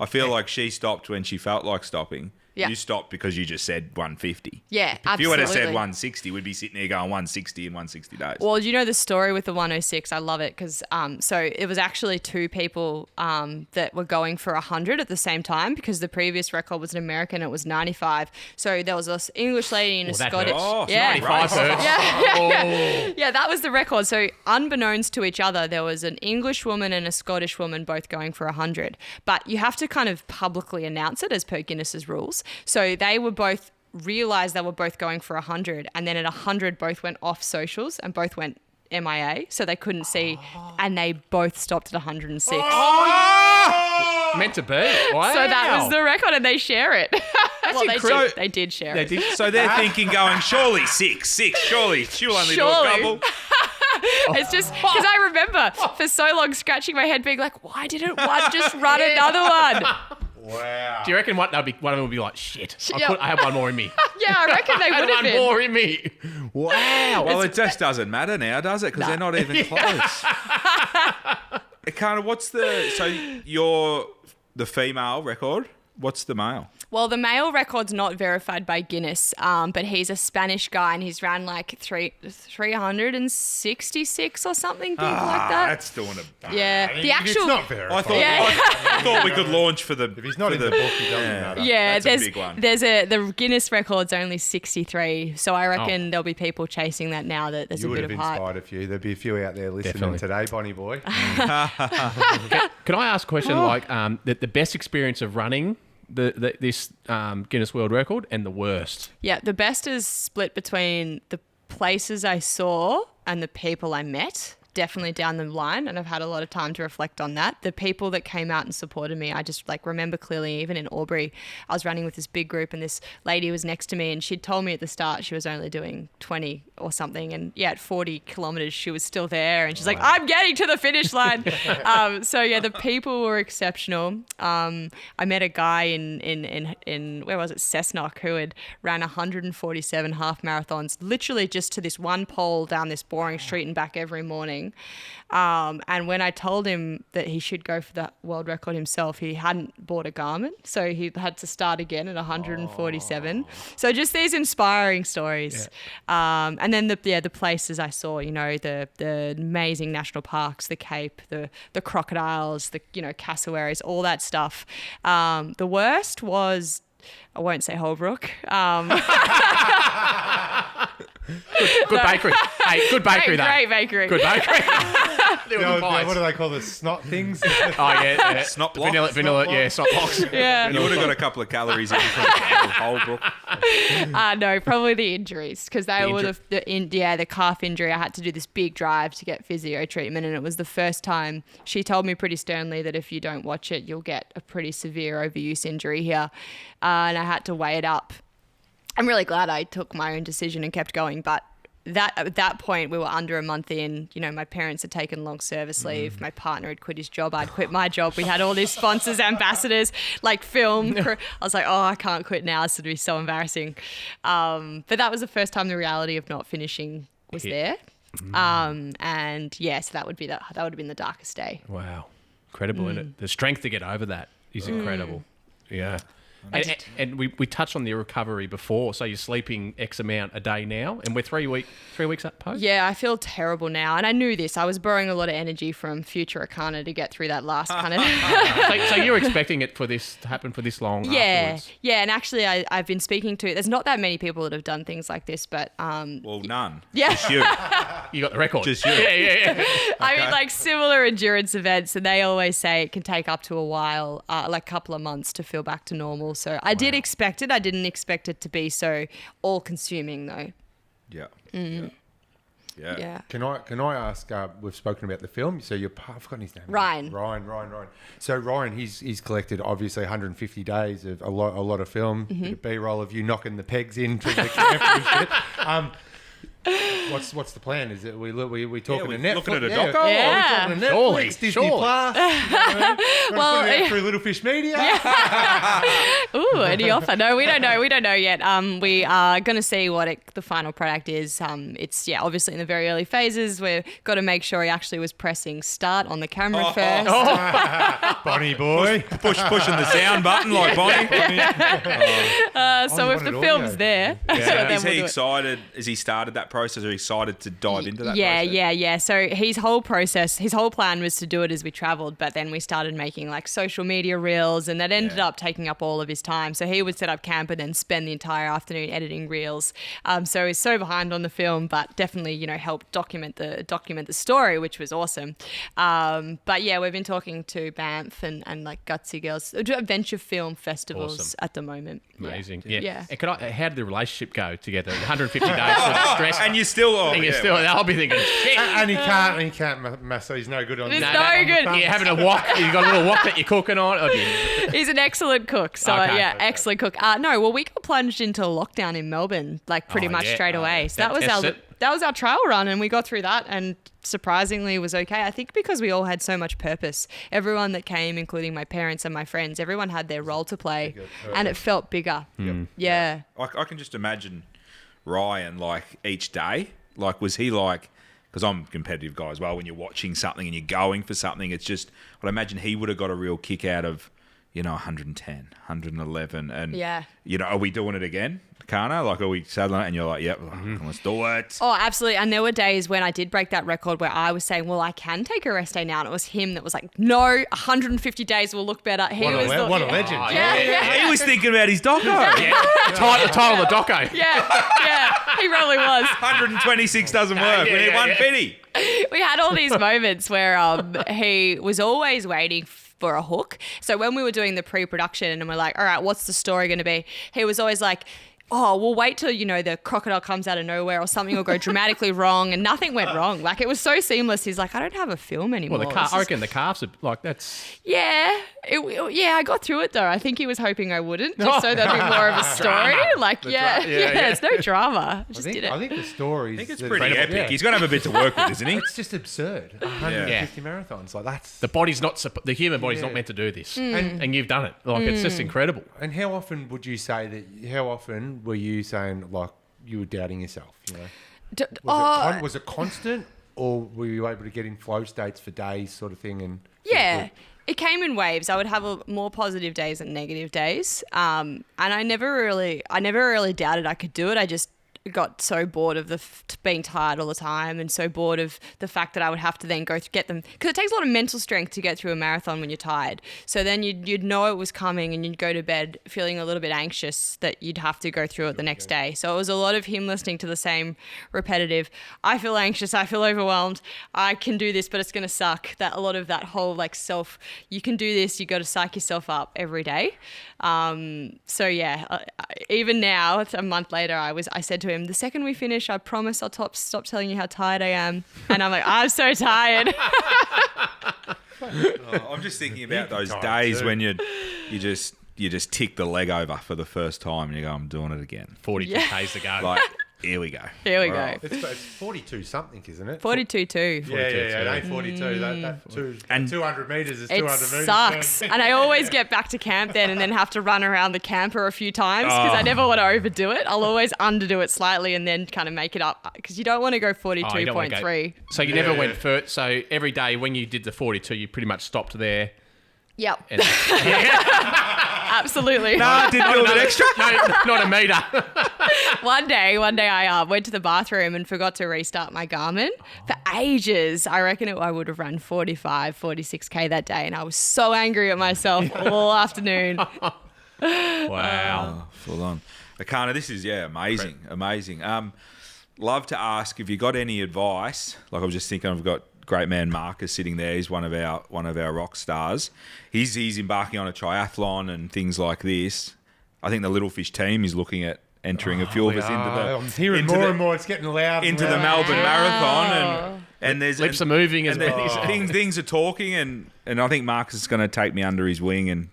I feel like she stopped when she felt like stopping. Yeah. You stopped because you just said 150. Yeah, If you would have said absolutely. 160, we'd be sitting there going 160 in 160 days. Well, do you know the story with the 106? I love it because so it was actually two people that were going for 100 at the same time because the previous record was an American. It was 95. So there was this English lady and a that Scottish. hurts. Oh, yeah. 95 hurts. Yeah, that was the record. So unbeknownst to each other, there was an English woman and a Scottish woman both going for 100. But you have to kind of publicly announce it as per Guinness's rules. So they were both realized they were both going for 100, and then at 100 both went off socials and both went MIA, so they couldn't see, and they both stopped at 106. Meant to be. Wow. So that was the record, and they share it. Well, incredible. they did share it. So they're thinking, going, surely six, surely she'll only do a Surely. couple. It's just because I remember for so long scratching my head, being like, "Why didn't one just run another one?" Wow. Do you reckon one of them would be like, shit, Yeah. I have one more in me. Yeah, I reckon they I would had have one been. more in me. Wow. Well, it just doesn't matter now, does it? Because they're not even close. Kind of, so you're the female record. What's the male? Well, the male record's not verified by Guinness, but he's a Spanish guy and he's ran like 366 or something, big like that. That's doing it. Yeah, the actual. It's not verified. I thought we could launch for the. If he's not in the book, he doesn't matter. Yeah, That's a big one. the Guinness record's only 63, so I reckon there'll be people chasing that now. That there's You a would bit have of hype. inspired a few. There'd be a few out there listening Definitely. today, Bonnie boy. Can I ask a question like the best experience of running this Guinness World Record and the worst? Yeah, the best is split between the places I saw and the people I met. Definitely down the line, and I've had a lot of time to reflect on that. The people that came out and supported me, I just remember clearly. Even in Albury, I was running with this big group, and this lady was next to me, and she'd told me at the start she was only doing 20 or something, and at 40 kilometers she was still there, and she's like, "I'm getting to the finish line." So yeah, the people were exceptional. I met a guy in where was it, Cessnock, who had ran 147 half marathons, literally just to this one pole down this boring street and back every morning. And when I told him that he should go for the world record himself, he hadn't bought a Garmin, so he had to start again at 147. So just these inspiring stories. And then the places I saw, the amazing national parks, the Cape, the crocodiles, the cassowaries, all that stuff. The worst was, I won't say Holbrook. Good bakery. Hey, good bakery though. Great bakery. Good bakery. What do they call the snot things? Oh yeah. Snot blocks. Vanilla, yeah, snot blocks. Yeah. You would have got a couple of calories in from Holbrook. No, probably the injuries, because they were the calf injury. I had to do this big drive to get physio treatment, and it was the first time. She told me pretty sternly that if you don't watch it, you'll get a pretty severe overuse injury here, and I had to weigh it up. I'm really glad I took my own decision and kept going, but at that point we were under a month in. My parents had taken long service leave. My partner had quit his job. I'd quit my job. We had all these sponsors, ambassadors, like film crew. I was like, oh, I can't quit now. This would be so embarrassing. But that was the first time the reality of not finishing was there. And yeah, so that would have been the darkest day. Wow, incredible, isn't it? The strength to get over that is incredible. Yeah. And we touched on the recovery before. So you're sleeping X amount a day now, and we're 3 weeks up post. Yeah, I feel terrible now, and I knew this. I was borrowing a lot of energy from future Erchana to get through that last kind of. So you're expecting it for this to happen for this long? Yeah, afterwards? yeah, and actually, I've been speaking to. There's not that many people that have done things like this, but Well, none. Yeah. Just you. You got the record. Just you. Yeah. I mean, like similar endurance events, and they always say it can take up to a while, like a couple of months to feel back to normal. So I did expect it. I didn't expect it to be so all-consuming, though. Yeah. Mm. Yeah. Can I ask? We've spoken about the film. So I've forgotten his name. Ryan. Ryan. So Ryan, he's collected obviously 150 days of a lot of film. Mm-hmm. Bit of B-roll of you knocking the pegs into the camp and shit. What's the plan? Is it we talking to Netflix? looking at a Yeah. doco? Yeah. Are we talking to Netflix, Surely, Disney surely. Plus? Well, put it out through Little Fish Media. Ooh, any offer? No, we don't know. We don't know yet. We are going to see what the final product is. It's obviously in the very early phases. We've got to make sure he actually was pressing start on the camera first. Bonnie boy. Pushing the sound button like Bonnie. So if the wanted film's audio. there, then Is we'll he do it. excited? Has he started that process? Or excited to dive into that? Yeah, process? yeah. So his whole plan was to do it as we traveled, but then we started making like social media reels, and that ended up taking up all of his time. So he would set up camp and then spend the entire afternoon editing reels. So he's so behind on the film, but definitely helped document the story, which was awesome. But yeah, we've been talking to Banff and like Gutsy Girls adventure film festivals Awesome. at the moment. Amazing. Yeah. Yeah. And how did the relationship go together? 150 days of stress. And you're still. I'll be thinking, shit. And he can't. So he's no good on It's that. no good. You're having a wok. You got a little wok that you're cooking on. He's an excellent cook. So Okay. excellent cook. No, well, we got plunged into lockdown in Melbourne, like pretty much straight away. So that was our trail run, and we got through that, and surprisingly it was okay. I think because we all had so much purpose. Everyone that came, including my parents and my friends, everyone had their role to play, and it felt bigger. Yeah. I can just imagine Ryan like each day. Like, was he like? Because I'm a competitive guy as well. When you're watching something and you're going for something, it's just. I'd imagine he would have got a real kick out of, 110, 111, and are we doing it again? Erchana? Like, are we saddling it? And you're like, yep, let's do it. Oh, absolutely. And there were days when I did break that record where I was saying, well, I can take a rest day now. And it was him that was like, no, 150 days will look better. What a legend. He was thinking about his doco. The title of the doco. Yeah, he probably was. 126 doesn't work. We need 150. We had all these moments where he was always waiting for a hook. So when we were doing the pre-production and we're like, all right, what's the story going to be? He was always like, oh, we'll wait till, the crocodile comes out of nowhere or something will go dramatically wrong, and nothing went wrong. Like, it was so seamless. He's like, I don't have a film anymore. Well, I reckon the calves are like, that's... Yeah. I got through it, though. I think he was hoping I wouldn't, just so there'd be more of a story. Like, it's no drama. I think the story. I think it's pretty epic. Yeah. He's going to have a bit to work with, isn't he? It's just absurd. 150 marathons. Like, that's... The human body's not meant to do this. And you've done it. Like, it's just incredible. And how often would you say that... How often were you saying, like, you were doubting yourself, Was it constant, or were you able to get in flow states for days sort of thing? And it came in waves. I would have more positive days than negative days. And I never really doubted I could do it. I just got so bored of being tired all the time, and so bored of the fact that I would have to then go get them, because it takes a lot of mental strength to get through a marathon when you're tired. So then you'd know it was coming, and you'd go to bed feeling a little bit anxious that you'd have to go through it the next day. So it was a lot of him listening to the same repetitive, I feel anxious, I feel overwhelmed, I can do this, but it's going to suck. That a lot of that whole like you can do this, you got to psych yourself up every day. Even now, it's a month later, I said to him, the second we finish, I promise I'll stop telling you how tired I am. And I'm like, I'm so tired. I'm just thinking about those days when you just tick the leg over for the first time and you go, I'm doing it again. 42 Ks to go. Like, here we go. Here we go. It's 42 something, isn't it? 42.2. Yeah, it ain't 42. And 200 metres is 200 metres. It sucks. And I always get back to camp then and then have to run around the camper a few times because I never want to overdo it. I'll always underdo it slightly and then kind of make it up, because you don't want to go 42.3. So you never went first. So every day when you did the 42, you pretty much stopped there. Yep. Absolutely. No, didn't do a bit extra. No, not a meter. One day I went to the bathroom and forgot to restart my Garmin for ages. I reckon I would have run 45, 46K that day, and I was so angry at myself all afternoon. Wow. Full on. Erchana, this is, amazing. Amazing. Love to ask if you got any advice. Like I was just thinking, I've got great man Marcus sitting there. He's one of our rock stars. He's embarking on a triathlon and things like this. I think the Little Fish team is looking at entering a few of us I'm hearing more and more. It's getting loud. Into the Melbourne Marathon, and there's Lips are moving as well. Things are talking, and I think Marcus is going to take me under his wing, and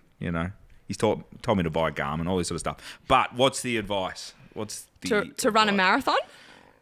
he's told me to buy a Garmin, all this sort of stuff. But what's the advice? What's the To run a marathon?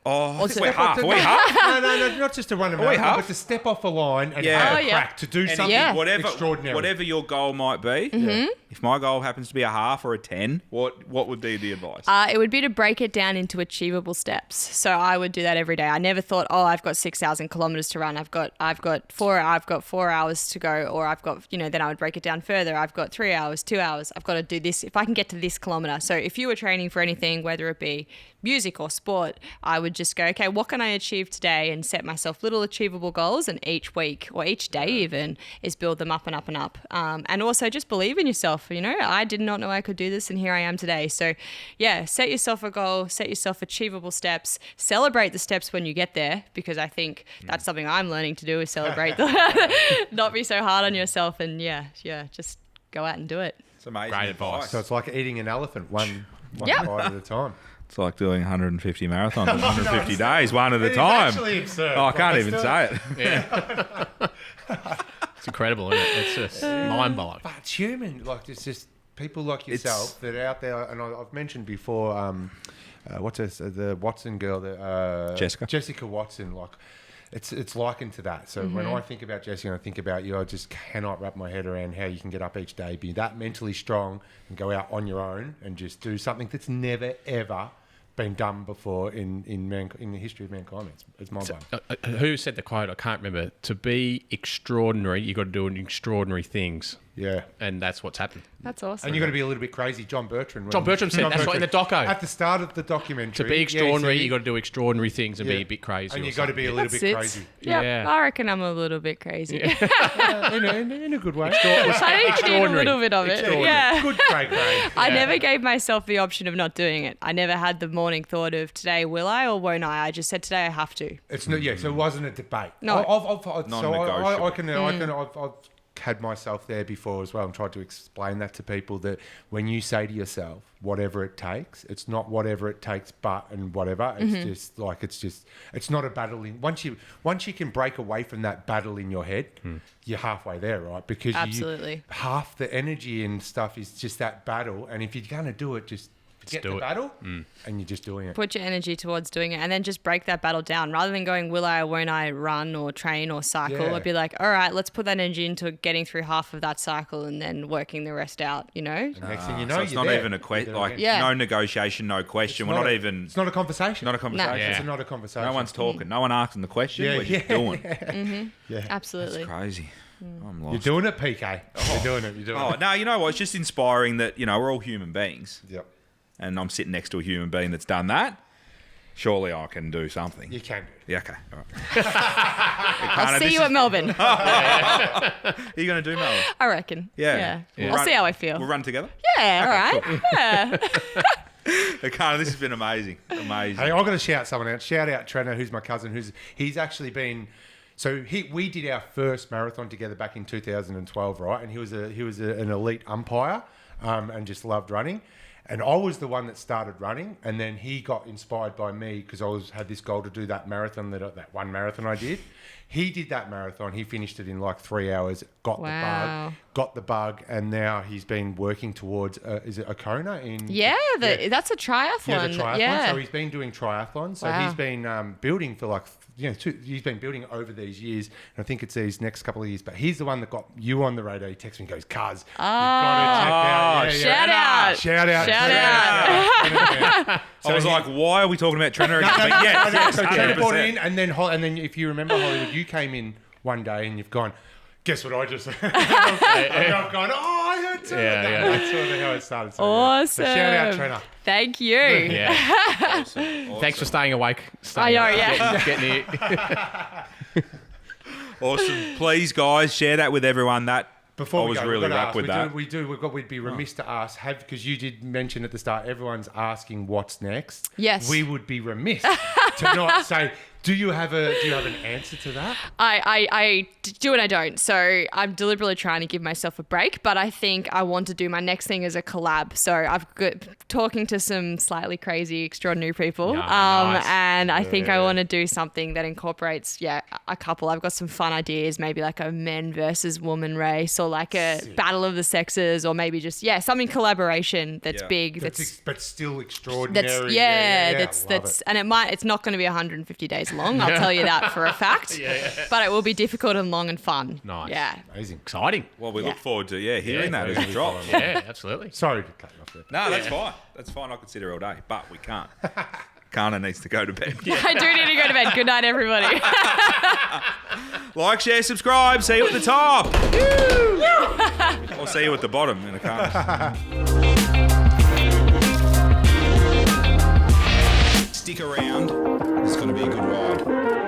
Oh, to- we're half. Are we half? No, not just to run a marathon, half? but to step off a line and Yeah. have Oh, a yeah. crack, to do something Yeah. extraordinary. Whatever your goal might be. Mm-hmm. If my goal happens to be a half or a 10, what would be the advice? It would be to break it down into achievable steps. So I would do that every day. I never thought, I've got 6,000 kilometers to run. I've got 4 hours to go, or I've got, then I would break it down further. I've got 3 hours, 2 hours. I've got to do this. If I can get to this kilometer. So if you were training for anything, whether it be music or sport, I would just go, okay, what can I achieve today, and set myself little achievable goals, and each week or each day even is build them up and up and up. And also just believe in yourself. I did not know I could do this, and here I am today. So yeah, set yourself a goal, set yourself achievable steps, celebrate the steps when you get there, because I think that's something I'm learning to do, is celebrate not be so hard on yourself, and just go out and do it. It's amazing Great advice. So it's like eating an elephant, one Yep. bite at a time. It's like doing 150 marathons in 150 days, one at a time. It's actually absurd. Oh, I can't Like, even it's say it. It's incredible, isn't it? It's just mind-blowing. But it's human. Like, it's just people like yourself that are out there. And I've mentioned before, the Watson girl, Jessica Watson. Like, it's likened to that. So when I think about Jessica and I think about you, I just cannot wrap my head around how you can get up each day, be that mentally strong, and go out on your own and just do something that's never ever been done before in the history of mankind. It's mind-blowing. Who said the quote? I can't remember. To be extraordinary, you got to do extraordinary things. Yeah. And that's what's happened. That's awesome. And you've got to be a little bit crazy. John Bertrand said that's what in the doco. At the start of the documentary. To be extraordinary, you you got to do extraordinary things and be a bit crazy. And or you've got to be a little That's bit it. crazy. Yep, Yeah. I reckon I'm a little bit crazy. In a good way. I think you need a little bit of it. Extraordinary. Yeah. Good cray. I never gave myself the option of not doing it. I never had the morning thought of today will I or won't I. I just said today I have to. It's no, so it wasn't a debate. No. Non-negotiable. I've had myself there before as well and tried to explain that to people, that when you say to yourself, whatever it takes, it's not whatever it takes but and whatever. It's it's not a battle. Once you can break away from that battle in your head, you're halfway there, right? Because Absolutely. half the energy and stuff is just that battle. And if you're going to do it, just forget do the it. battle and you're just doing it. Put your energy towards doing it, and then just break that battle down. Rather than going, will I or won't I run or train or cycle, Yeah. I'd be like, all right, let's put that energy into getting through half of that cycle and then working the rest out, Next thing you know, So it's you're not there. even a question, like Yeah. no negotiation, no question. We're not even. It's not a conversation. Not a conversation. Yeah. It's not a conversation. No one's talking. No one asking the question. Yeah, We're just doing. Absolutely. Crazy. I'm You're lost. doing it, PK. You're doing it. You're doing Oh it. no, you know what? It's just inspiring that we're all human beings, Yep. and I'm sitting next to a human being that's done that. Surely I can do something. You can. Yeah. Okay. All right. I'll see you at Melbourne. Are you going to do Melbourne? I reckon. Yeah. I'll see how I feel. We'll run together. Yeah, all right. Yeah. Erchana, this has been amazing. Amazing. Hey, I've got to shout someone out. Shout out Trenner, who's my cousin. He's actually been. So we did our first marathon together back in 2012, right? And he was an elite umpire, and just loved running. And I was the one that started running, and then he got inspired by me because I had this goal to do that marathon, that one marathon I did. He did that marathon. He finished it in like 3 hours. Got the bug, and now he's been working towards. Is it Erchana in? Yeah, that's a triathlon. Yeah, the triathlon. Yeah. So he's been doing triathlons. So Wow. he's been building for like, he's been building over these years. And I think it's these next couple of years. But he's the one that got you on the radar. He texts me and goes, "Cuz, you've got to check out." Shout out. Shout out. Shout out. I was like, why are we talking about Trenner again? But yes, So Trent brought it 100%. in, and then if you remember, Hollywood, you came in one day and you've gone, guess what I just I've gone, I heard That's sort of how it started. So, Awesome. So shout out, Trina. Thank you. Yeah. Awesome. Thanks for staying awake. I know, yeah. Getting here. Awesome. Please, guys, share that with everyone. Before I we was go, really we've got to wrapped ask. with that. We'd be remiss to ask, because you did mention at the start, everyone's asking what's next. Yes. We would be remiss to not say, do you have an answer to that? I do and I don't. So I'm deliberately trying to give myself a break, but I think I want to do my next thing as a collab. So I've got talking to some slightly crazy, extraordinary people. Nice. And I think I want to do something that incorporates, a couple. I've got some fun ideas, maybe like a men versus woman race or like a battle of the sexes or maybe just, something collaboration that's big. But still extraordinary. That's and it's not going to be 150 days long. I'll tell you that for a fact. But it will be difficult and long and fun. Nice. Yeah. Amazing. Exciting. Well, we look forward to hearing that as it drops. Yeah, absolutely. Sorry to cut you off there. No, that's fine. That's fine. I could sit here all day, but we can't. Kana needs to go to bed. I do need to go to bed. Good night, everybody. Like, share, subscribe. See you at the top. Or see you at the bottom in a car. Stick around. It's going to be a good ride.